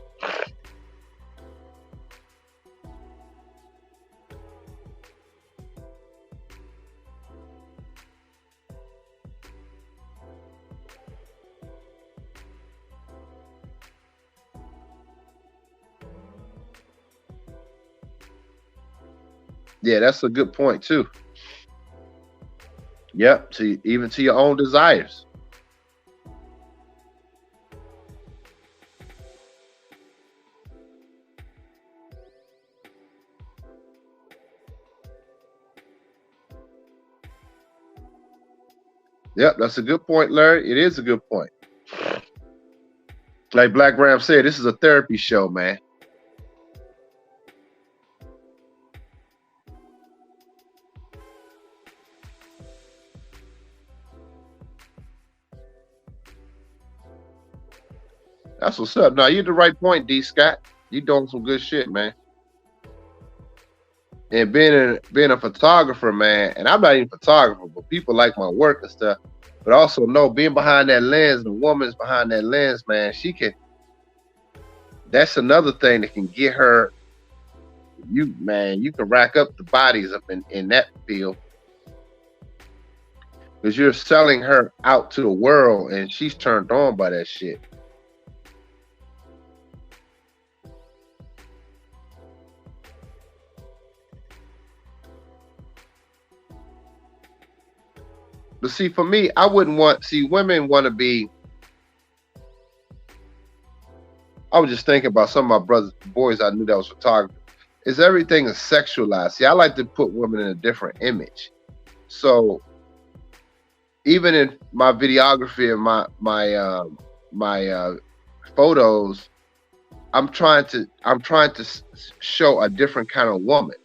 Yeah, that's a good point too. Yep, even to your own desires. Yep, that's a good point, Larry. It is a good point. Like Black Ram said, this is a therapy show, man. That's what's up. Now, you're the right point, D. Scott. You doing some good shit, man. And being a photographer, man, and I'm not even a photographer, but people like my work and stuff. But also know being behind that lens, the woman's behind that lens, man, that's another thing that can get her, you can rack up the bodies up in that field. Because you're selling her out to the world and she's turned on by that shit. But see, for me, I wouldn't women want to be. I was just thinking about some of my boys I knew that was photographers. Is everything is sexualized? See, I like to put women in a different image. So even in my videography and my photos, I'm trying to show a different kind of woman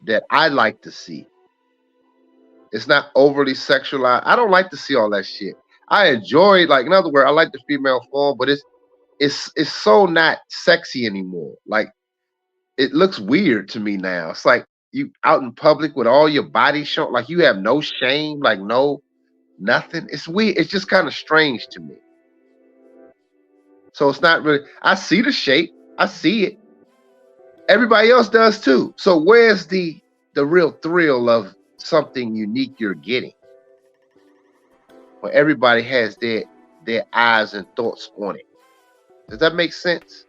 that I like to see. It's not overly sexualized. I don't like to see all that shit. I enjoy, like, in other words, I like the female form, but it's so not sexy anymore. Like, it looks weird to me now. It's like you out in public with all your body shown, like you have no shame, like nothing. It's weird. It's just kind of strange to me. So it's not really. I see the shape. I see it. Everybody else does too. So where's the real thrill of something unique you're getting? Where everybody has their eyes and thoughts on it. Does that make sense?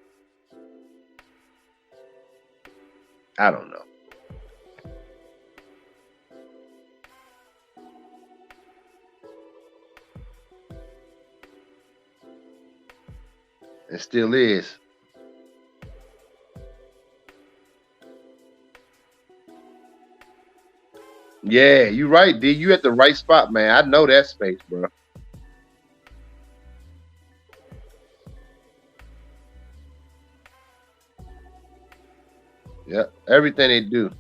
I don't know. It still is. Yeah, you're right, D. You at the right spot, man. I know that space, bro. Yep, everything they do.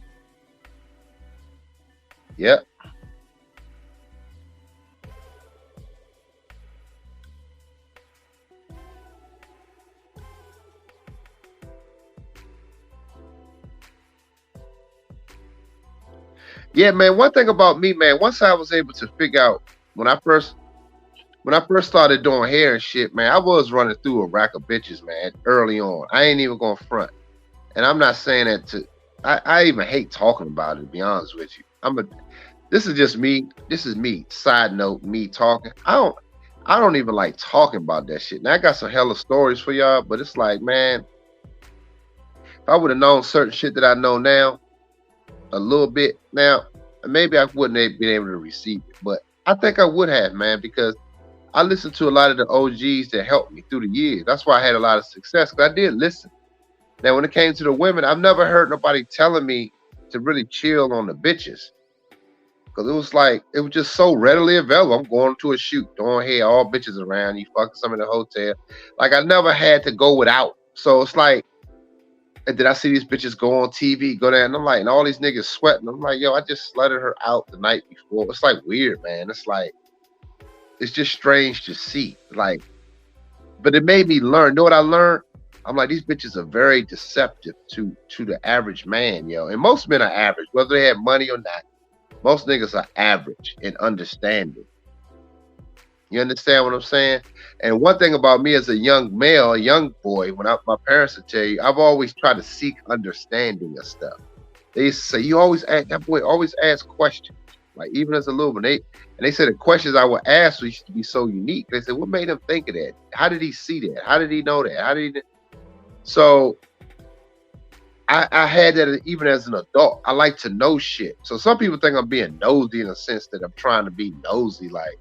Yep. Yeah, man. One thing about me, man, once I was able to figure out when I first started doing hair and shit, man, I was running through a rack of bitches, man, early on. I ain't even going front. And I'm not saying that I even hate talking about it, to be honest with you. This is just me. This is me. Side note, me talking. I don't even like talking about that shit. Now I got some hella stories for y'all, but it's like, man, if I would have known certain shit that I know now, a little bit now, maybe I wouldn't have been able to receive it, but I think I would have, man, because I listened to a lot of the OGs that helped me through the years. That's why I had a lot of success, because I did listen. Now, when it came to the women, I've never heard nobody telling me to really chill on the bitches. Because it was just so readily available. I'm going to a shoot, throwing hey, all bitches around, you fucking some in the hotel. Like, I never had to go without. So it's like, and then I see these bitches go on TV, go there, and I'm like, and all these niggas sweating. I'm like, yo, I just slutted her out the night before. It's like weird, man. It's like, it's just strange to see. Like, but it made me learn. Know what I learned? I'm like, these bitches are very deceptive to the average man, yo. And most men are average, whether they have money or not. Most niggas are average in understanding. You understand what I'm saying? And one thing about me as a young male, a young boy, my parents would tell you, I've always tried to seek understanding of stuff. They used to say, you always ask, that boy always ask questions. Like even as a little one, they said the questions I would ask used to be so unique. They said, what made him think of that? How did he see that? How did he know that? How did he? So I had that even as an adult. I like to know shit. So some people think I'm being nosy in a sense that I'm trying to be nosy, like.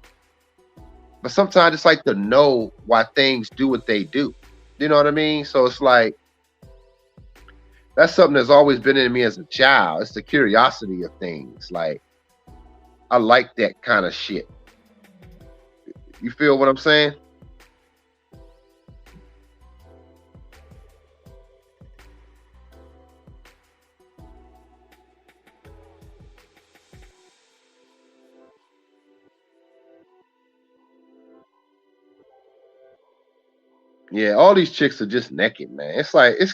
But sometimes I just like to know why things do what they do. You know what I mean? So it's like that's something that's always been in me as a child. It's the curiosity of things. Like I like that kind of shit. You feel what I'm saying? Yeah, all these chicks are just naked, man. It's like it's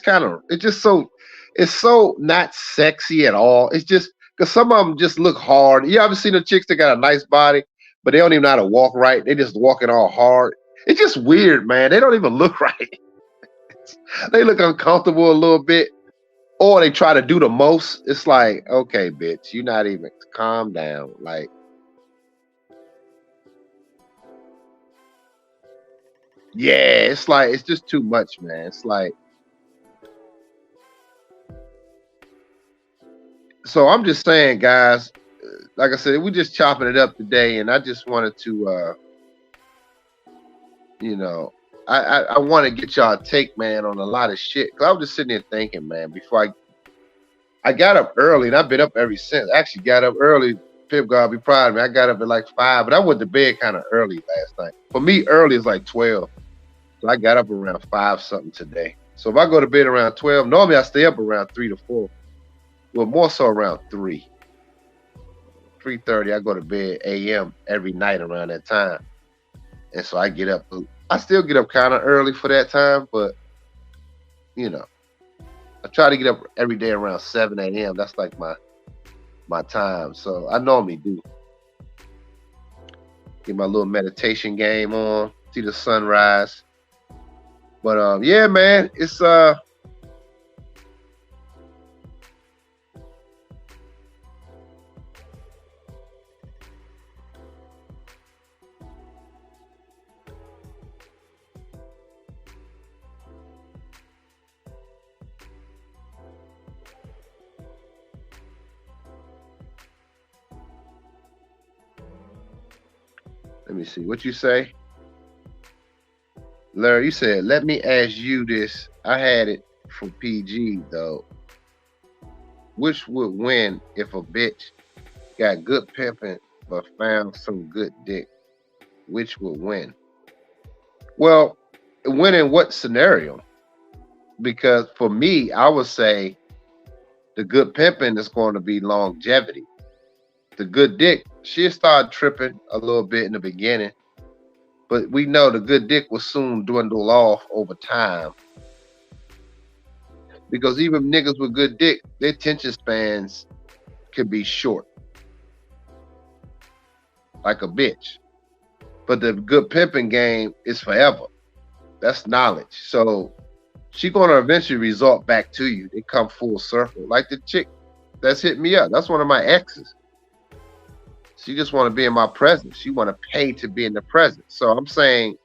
so not sexy at all. It's just because some of them just look hard. You ever seen the chicks that got a nice body, but they don't even know how to walk right? They just walking all hard. It's just weird, man. They don't even look right. They look uncomfortable a little bit, or they try to do the most. It's like, okay, bitch, you're not even calm down. Like, yeah, it's like it's just too much, man. It's like, so I'm just saying, guys. Like I said, we're just chopping it up today, and I just wanted to, you know, I want to get y'all take, man, on a lot of shit. Cause I was just sitting there thinking, man, before I got up early, and I've been up ever since. I actually got up early. Pip God be proud of me. I got up at like 5, but I went to bed kind of early last night. For me, early is like 12. So I got up around 5 something today. So if I go to bed around 12, normally I stay up around 3 to 4. Well, more so around 3. 3:30, I go to bed a.m. every night around that time. And so I get up. I still get up kind of early for that time, but you know, I try to get up every day around 7 a.m. That's like my time. So I normally do. Get my little meditation game on, see the sunrise. But yeah, man, it's let me see what you say. Larry, you said, let me ask you this. I had it from PG though. Which would win if a bitch got good pimping but found some good dick? Which would win? Well, win in what scenario? Because for me, I would say the good pimping is going to be longevity. The good dick, she'll start tripping a little bit in the beginning, but we know the good dick will soon dwindle off over time. Because even niggas with good dick, their attention spans can be short, like a bitch. But the good pimping game is forever. That's knowledge. So she gonna eventually resort back to you. They come full circle. Like the chick that's hit me up. That's one of my exes. She just want to be in my presence. She want to pay to be in the presence. So I'm saying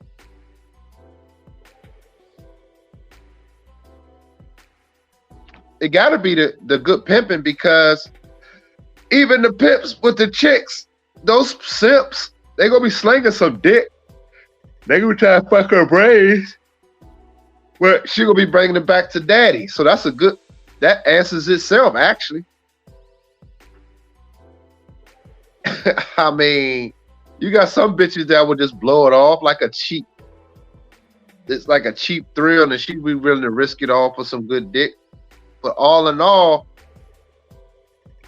it got to be the good pimping, because Even the pimps with the chicks, those simps, they gonna be slinging some dick. They gonna try to fuck her brains, but she gonna be bringing it back to daddy. So that's a good. That answers itself, actually. I mean, you got some bitches that would just blow it off like a cheap. It's like a cheap thrill, and she'd be willing to risk it all for some good dick. But all in all,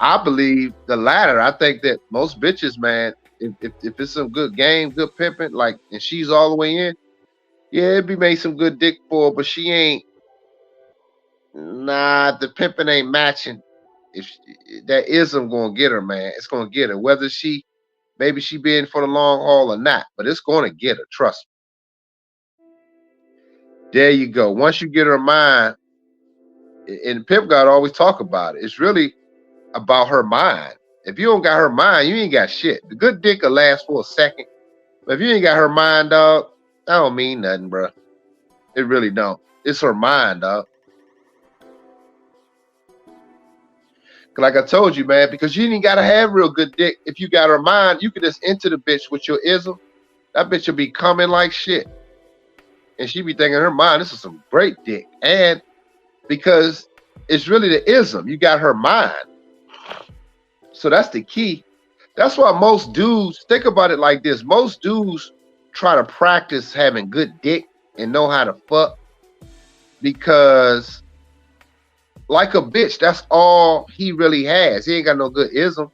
I believe the latter. I think that most bitches, man, if it's some good game, good pimping, like, and she's all the way in, yeah, it'd be made some good dick for her, but she ain't. Nah, the pimping ain't matching. If that ism gonna get her, man, it's gonna get her. Whether maybe she be in for the long haul or not, but it's gonna get her. Trust me. There you go. Once you get her mind, and Pimp God always talk about it. It's really about her mind. If you don't got her mind, you ain't got shit. The good dick will last for a second, but if you ain't got her mind, dog, that don't mean nothing, bro. It really don't. It's her mind, dog. Like I told you, man, because you ain't gotta have real good dick. If you got her mind, you can just enter the bitch with your ism. That bitch will be coming like shit. And she be thinking in her mind, this is some great dick. And because it's really the ism, you got her mind. So that's the key. That's why most dudes, think about it like this. Most dudes try to practice having good dick and know how to fuck because like a bitch, that's all he really has. He ain't got no good ism.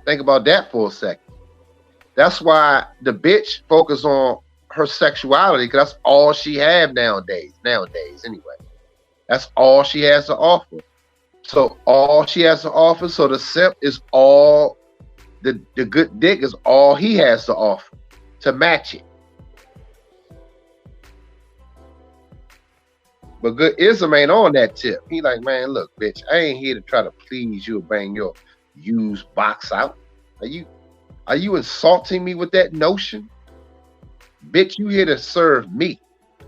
Think about that for a second. That's why the bitch focus on her sexuality because that's all she have nowadays. Nowadays, anyway. That's all she has to offer. So all she has to offer. So the simp is all the good dick is all he has to offer to match it. But good ism ain't on that tip. He like, man, look, bitch, I ain't here to try to please you or bang your used box out. Are you insulting me with that notion? Bitch, you here to serve me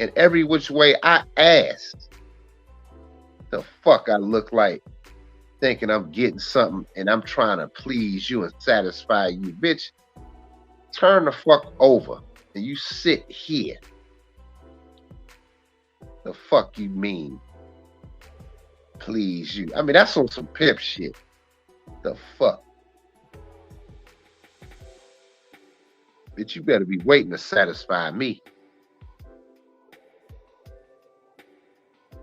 in every which way I asked. The fuck I look like thinking I'm getting something and I'm trying to please you and satisfy you. Bitch, turn the fuck over and you sit here. The fuck you mean? Please you. I mean, that's on some pimp shit. The fuck? Bitch, you better be waiting to satisfy me.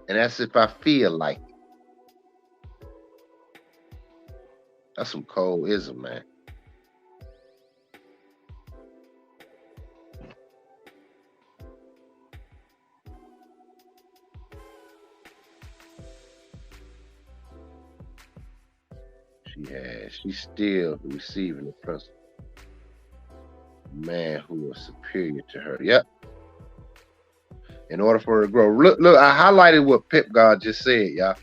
And that's if I feel like it. That's some cold ism, man. She's still receiving the principle. Man who is superior to her. Yep. In order for her to grow. Look, I highlighted what Pip God just said, y'all.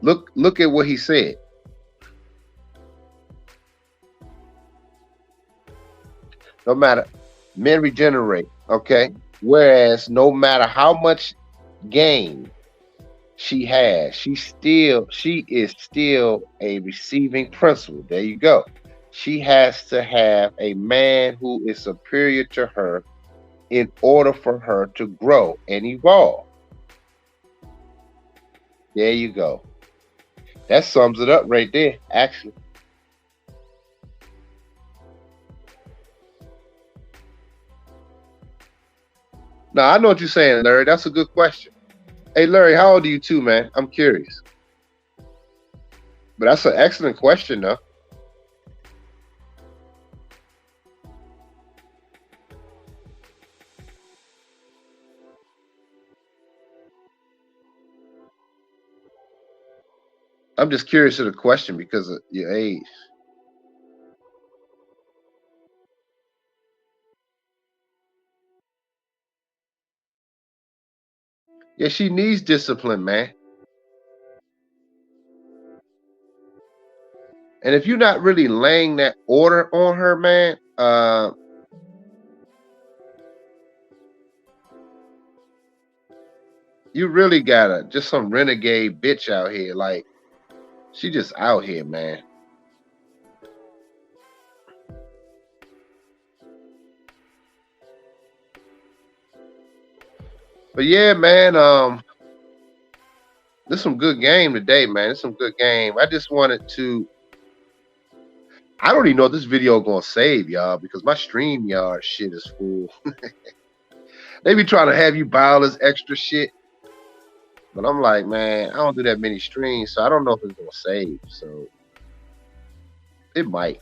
Look at what he said. No matter, men regenerate, okay? Whereas no matter how much gain she has, she is still a receiving principle. There you go. She has to have a man who is superior to her in order for her to grow and evolve. There you go. That sums it up right there, actually. Now, I know what you're saying, Larry. That's a good question. Hey, Larry, how old are you too, man? I'm curious. But that's an excellent question, though. I'm just curious of the question because of your age. Yeah, she needs discipline, man. And if you're not really laying that order on her, man, you really got just some renegade bitch out here. Like, She just out here, man. But yeah, man, this some good game today, man. It's some good game. I just wanted to. I don't even know if this video gonna save y'all because my StreamYard shit is full. They be trying to have you buy all this extra shit, but I'm like, man, I don't do that many streams, so I don't know if it's gonna save. So it might.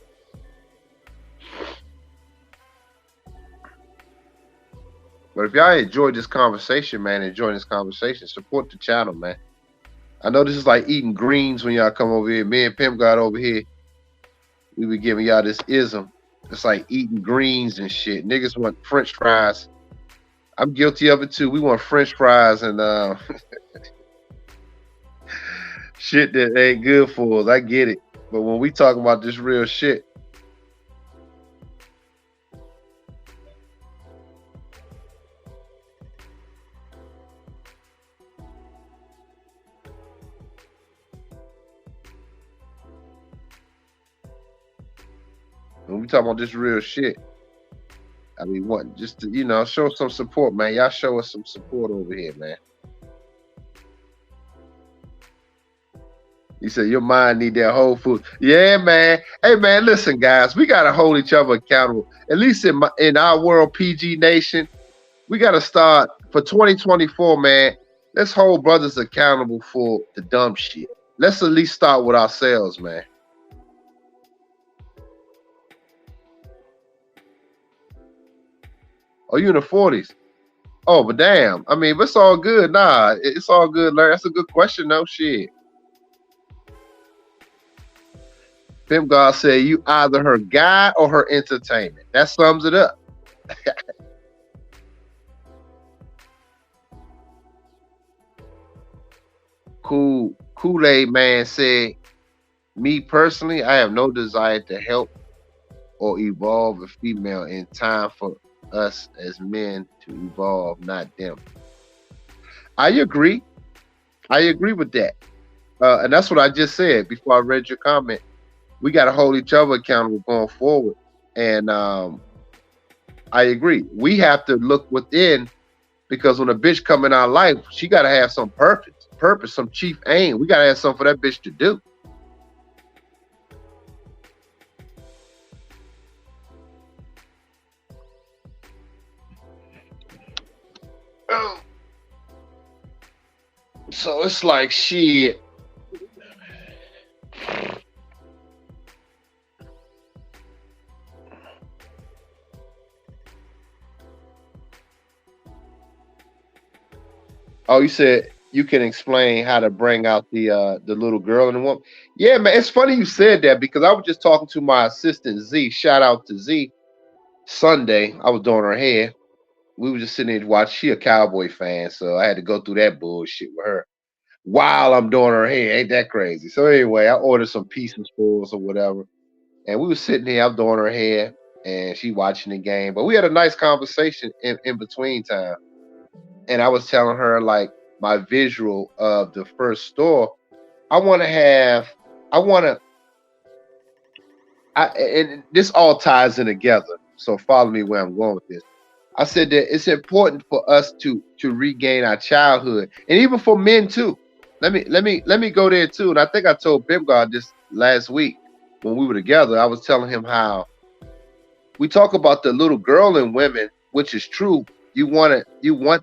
But if y'all enjoyed this conversation, man, support the channel, man. I know this is like eating greens when y'all come over here. Me and Pimp got over here. We be giving y'all this ism. It's like eating greens and shit. Niggas want French fries. I'm guilty of it too. We want French fries and shit that ain't good for us. I get it. But when we talk about this real shit, I mean, what? Just to, show some support, man. Y'all show us some support over here, man. You said your mind need that whole food. Yeah, man. Hey, man, listen, guys. We gotta hold each other accountable. At least in our world, PG Nation, we gotta start for 2024, man. Let's hold brothers accountable for the dumb shit. Let's at least start with ourselves, man. Oh, you in the 40s? Oh, but damn. I mean, it's all good. Nah, it's all good, Larry. That's a good question, though. Shit. Pimp God said you either her guy or her entertainment. That sums it up. Kool-Aid Man said, me personally, I have no desire to help or evolve a female in time for us as men to evolve, not them. I agree. I agree with that. And that's what I just said before I read your comment. We got to hold each other accountable going forward. And I agree. We have to look within, because when a bitch come in our life, she got to have some purpose, some chief aim. We got to have something for that bitch to do. So it's like shit. Oh, you said you can explain how to bring out the little girl in the woman. Yeah, man, it's funny you said that because I was just talking to my assistant Z. Shout out to Z. Sunday, I was doing her hair. We were just sitting there to watch. She a Cowboy fan, so I had to go through that bullshit with her while I'm doing her hair. Ain't that crazy? So anyway, I ordered some pieces for us or whatever, and we were sitting here. I'm doing her hair, and she watching the game. But we had a nice conversation in between time, and I was telling her like my visual of the first store. And this all ties in together. So follow me where I'm going with this. I said that it's important for us to regain our childhood, and even for men too. Let me go there too. And I think I told Pimp God this last week when we were together. I was telling him how we talk about the little girl in women, which is true. You want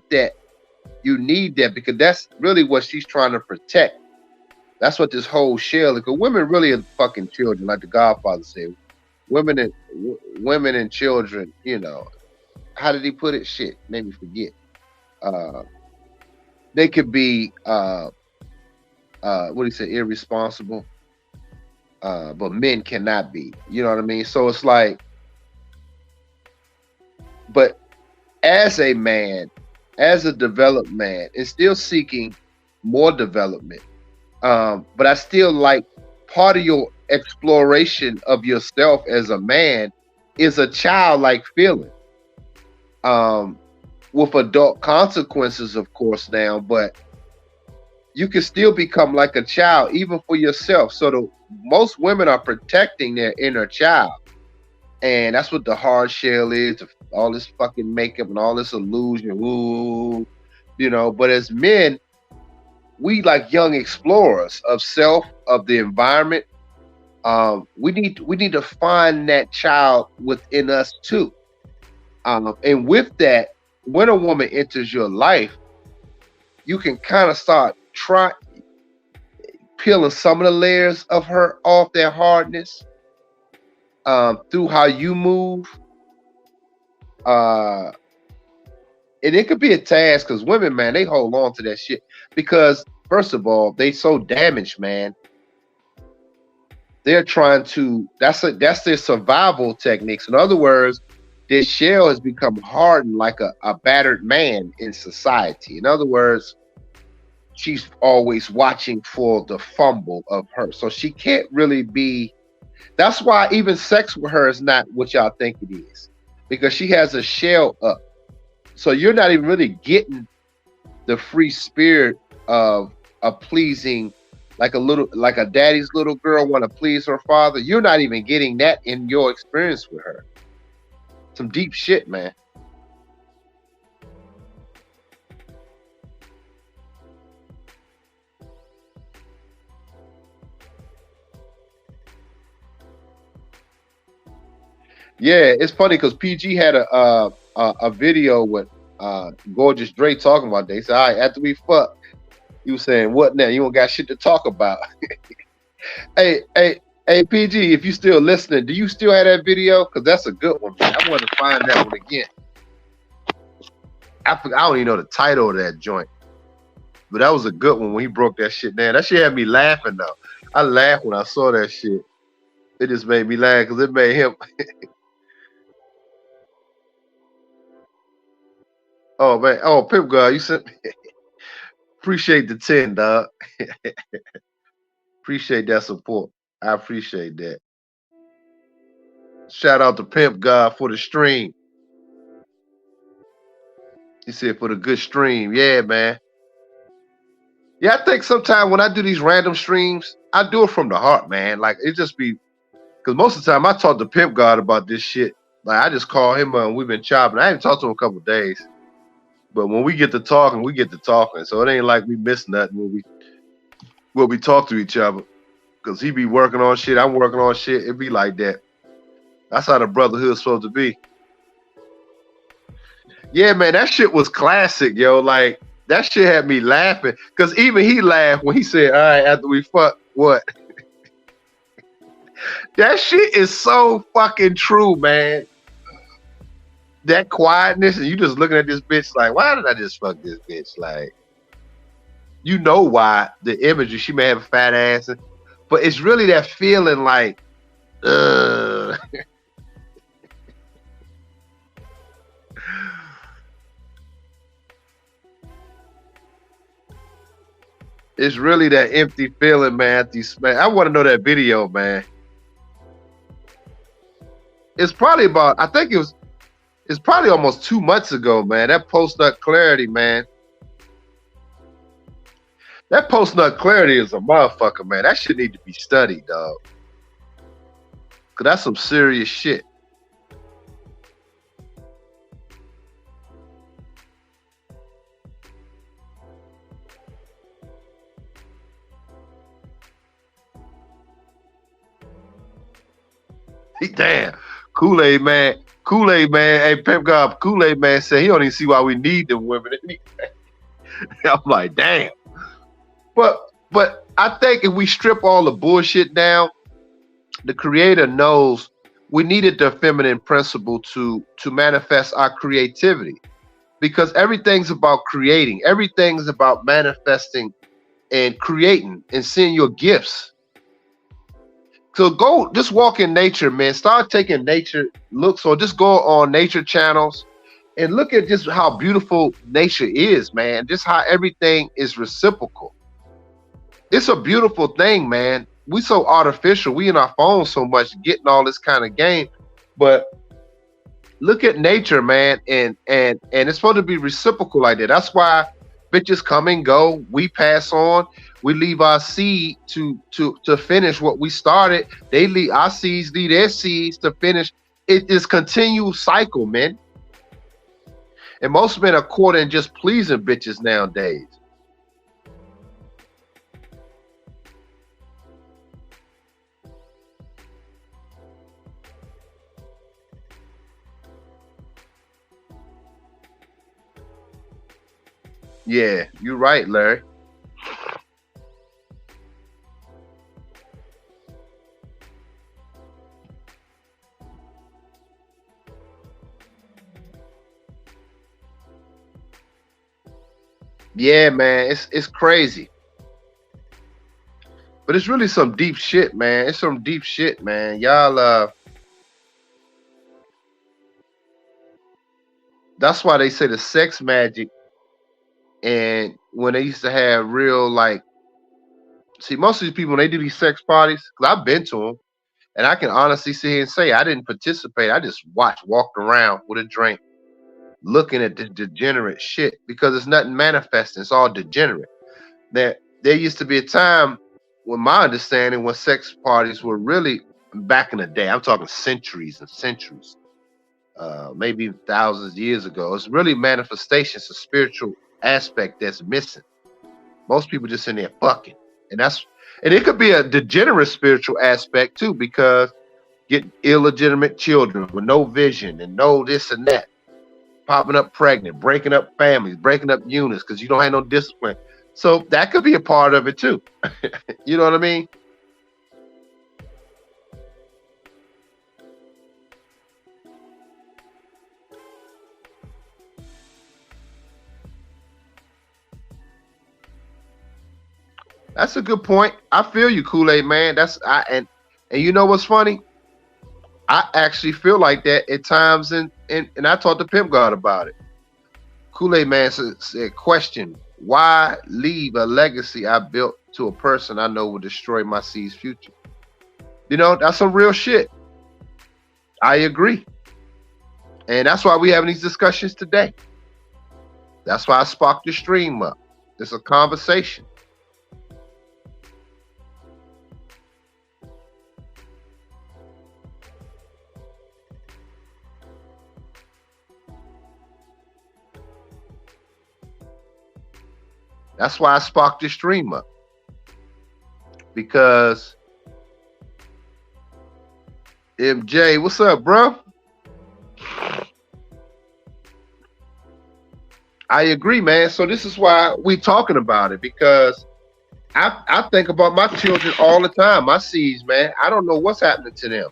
that, you need that, because that's really what she's trying to protect. That's what this whole shell. Because women really are fucking children, like the Godfather said. Women and children. You know, how did he put it? Shit, made me forget. They could be what do you say? Irresponsible. But men cannot be. You know what I mean? So it's like, but as a man, as a developed man, is still seeking more development. But I still like part of your exploration of yourself as a man is a childlike feeling. With adult consequences, of course, now, but you can still become like a child, even for yourself. So most women are protecting their inner child. And that's what the hard shell is, all this fucking makeup and all this illusion. Ooh, but as men, we like young explorers of self, of the environment. We need to find that child within us too. And with that, when a woman enters your life, you can kind of start peeling some of the layers of her off their hardness through how you move. And it could be a task because women, man, they hold on to that shit because, first of all, they so damaged, man. They're trying to. That's their survival techniques. In other words, their shell has become hardened like a battered man in society. In other words, she's always watching for the fumble of her. So she can't really be. That's why even sex with her is not what y'all think it is. Because she has a shell up. So you're not even really getting the free spirit of pleasing, like a daddy's little girl want to please her father. You're not even getting that in your experience with her. Some deep shit, man. Yeah, it's funny because PG had a video with Gorgeous Dre talking about that. He said, "All right, after we fuck," he was saying, "What now? You don't got shit to talk about." Hey, PG, if you still listening, do you still have that video? Because that's a good one, man. I want to find that one again. I don't even know the title of that joint, but that was a good one when he broke that shit down. That shit had me laughing though. I laughed when I saw that shit. It just made me laugh because it made him. Oh man, oh Pimp God, you sent. Appreciate the 10, dog. Appreciate that support. I appreciate that. Shout out to Pimp God for the stream. He said for the good stream. Yeah, man. Yeah, I think sometimes when I do these random streams, I do it from the heart, man. Like it just be because most of the time I talk to Pimp God about this shit. Like I just call him and we've been chopping. I haven't talked to him a couple of days. But when we get to talking, we get to talking. So it ain't like we miss nothing when we talk to each other. Cause he be working on shit, I'm working on shit. It be like that. That's how the brotherhood's supposed to be. Yeah, man, that shit was classic, yo. Like that shit had me laughing. Cause even he laughed when he said, "All right, after we fuck, what?" That shit is so fucking true, man. That quietness, and you just looking at this bitch like, why did I just fuck this bitch? Like, you know why? The image, she may have a fat ass, but it's really that feeling like, it's really that empty feeling, man. I want to know that video, man. It's probably about, I think it's probably almost 2 months ago, man. That post-nut clarity, man. That post-nut clarity is a motherfucker, man. That shit need to be studied, dog. Cause that's some serious shit. Damn. Kool-Aid man. Hey, Pep God, Kool-Aid man said he don't even see why we need them women. I'm like, damn. But I think if we strip all the bullshit down, the creator knows we needed the feminine principle to manifest our creativity. Because everything's about creating. Everything's about manifesting and creating and seeing your gifts. So go just walk in nature, man. Start taking nature looks, or just go on nature channels and look at just how beautiful nature is, man. Just how everything is reciprocal. It's a beautiful thing, man. We so artificial. We in our phones so much, getting all this kind of game. But look at nature, man, and it's supposed to be reciprocal like that. That's why Bitches come and go. We pass on. We leave our seed to finish what we started. They leave our seeds, leave their seeds to finish. It is continual cycle, man. And most men are caught in just pleasing bitches nowadays. Yeah, you're right, Larry. Yeah, man, it's crazy. But it's really some deep shit, man. It's some deep shit, man. Y'all that's why they say the sex magic, and when they used to have real like see most of these people when they do these sex parties, because I've been to them, and I can honestly sit here and say I didn't participate. I just walked around with a drink, looking at the degenerate shit because it's nothing manifesting. It's all degenerate. There used to be a time, with my understanding, when sex parties were really back in the day. I'm talking centuries and centuries, maybe thousands of years ago. It's really manifestations, a spiritual aspect that's missing. Most people just in there fucking, and it could be a degenerate spiritual aspect too, because getting illegitimate children with no vision and no this and that, popping up pregnant, breaking up families, breaking up units because you don't have no discipline. So that could be a part of it too. You know what I mean? That's a good point. I feel you, Kool-Aid man. And you know what's funny? I actually feel like that at times, and I talked to Pimp God about it. Kool-Aid man said, question, why leave a legacy I built to a person I know will destroy my seed's future? You know, that's some real shit. I agree. And that's why we having these discussions today. That's why I sparked the stream up. It's a conversation. That's why I sparked this stream up. Because MJ, what's up, bro? I agree, man. So this is why we talking about it, because I think about my children all the time. My seeds, man. I don't know what's happening to them.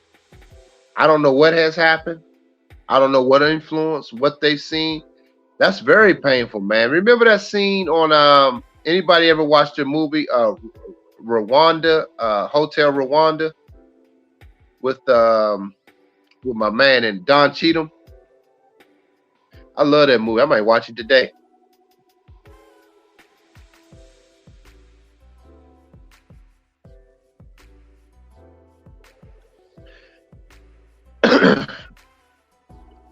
I don't know what has happened. I don't know what influence, what they've seen. That's very painful, man. Remember that scene on anybody ever watched the movie Rwanda, Hotel Rwanda with my man and Don Cheadle? I love that movie. I might watch it today.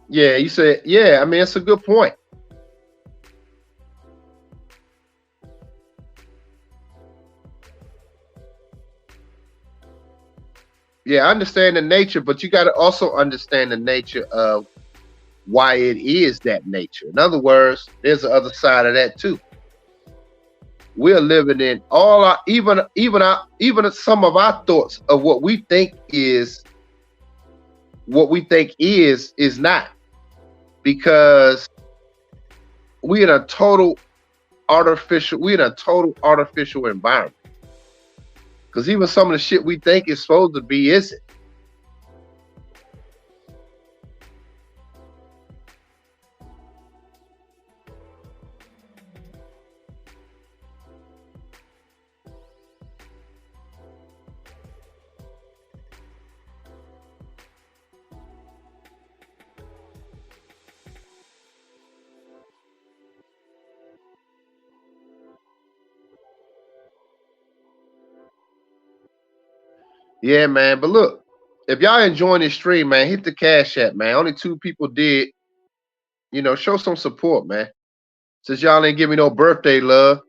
Yeah, you said, yeah, I mean, it's a good point. Yeah, I understand the nature, but you got to also understand the nature of why it is that nature. In other words, there's the other side of that too. We're living in all our even some of our thoughts of what we think is not, because we're in a total artificial environment. Because even some of the shit we think is supposed to be isn't. Yeah, man. But look, if y'all enjoying this stream, man, hit the cash app, man. Only 2 people did. You know, show some support, man. Since y'all ain't give me no birthday love,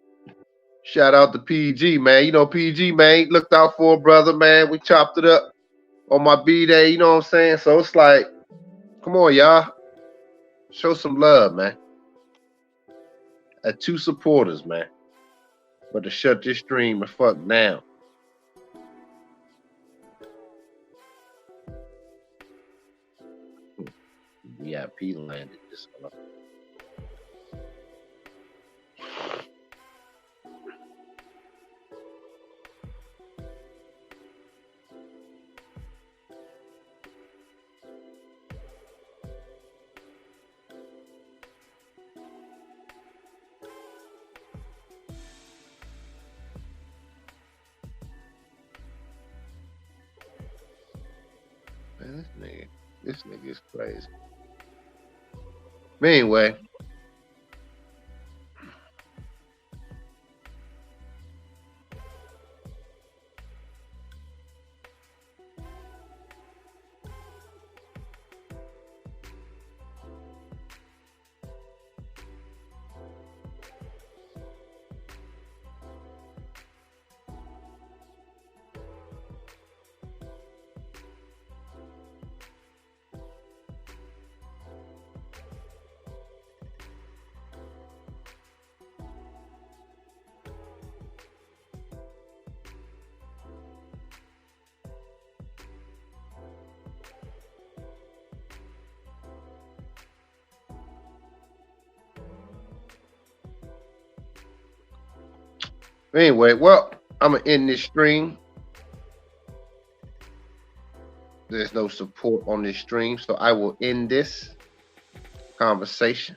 shout out to PG, man. You know, PG, man, looked out for a brother, man. We chopped it up on my B-Day, you know what I'm saying? So it's like, come on, y'all. Show some love, man. At 2 supporters, man. But to shut this stream the fuck down. VIP landed this one. Man, this nigga is crazy. But anyway. Anyway, well, I'm going to end this stream. There's no support on this stream, so I will end this conversation.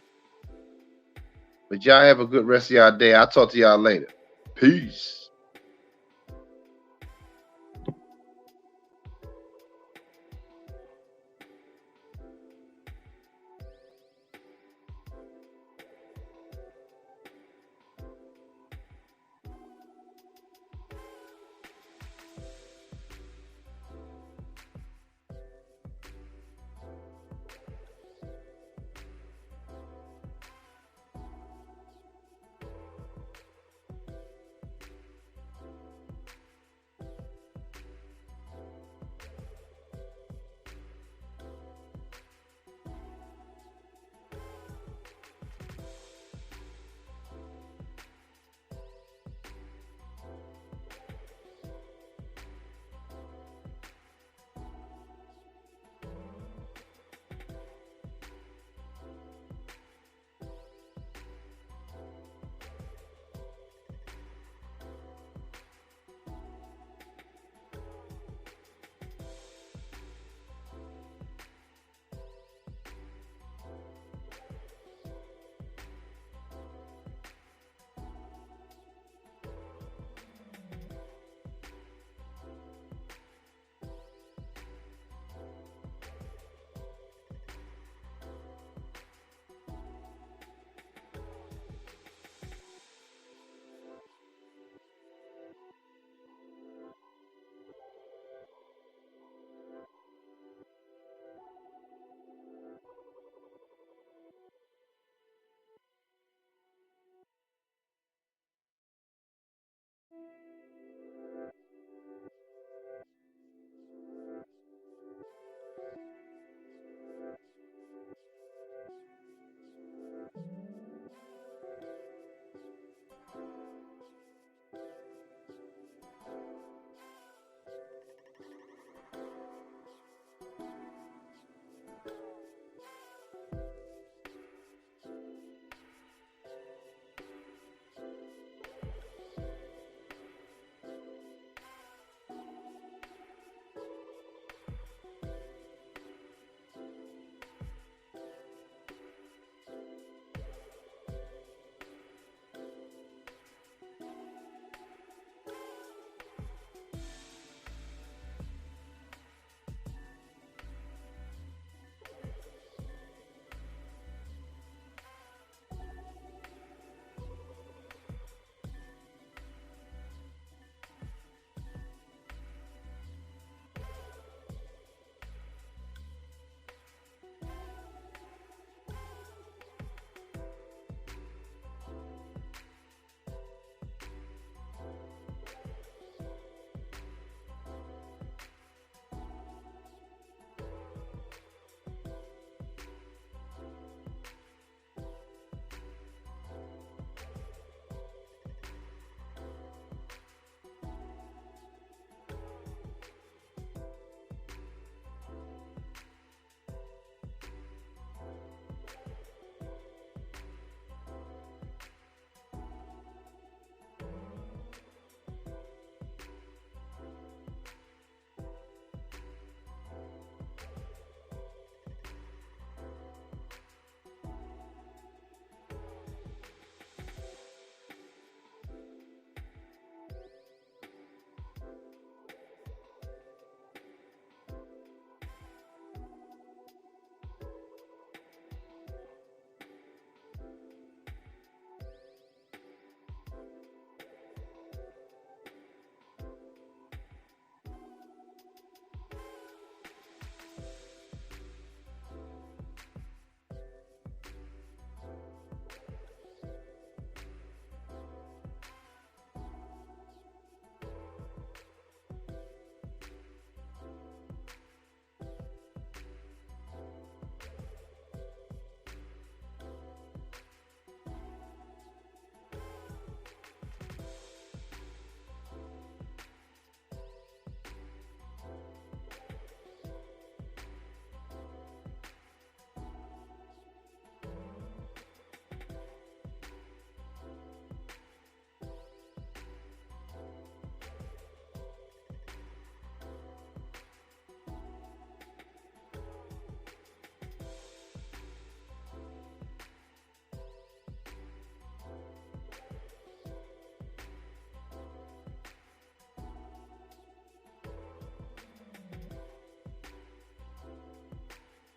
But y'all have a good rest of y'all day. I'll talk to y'all later. Peace.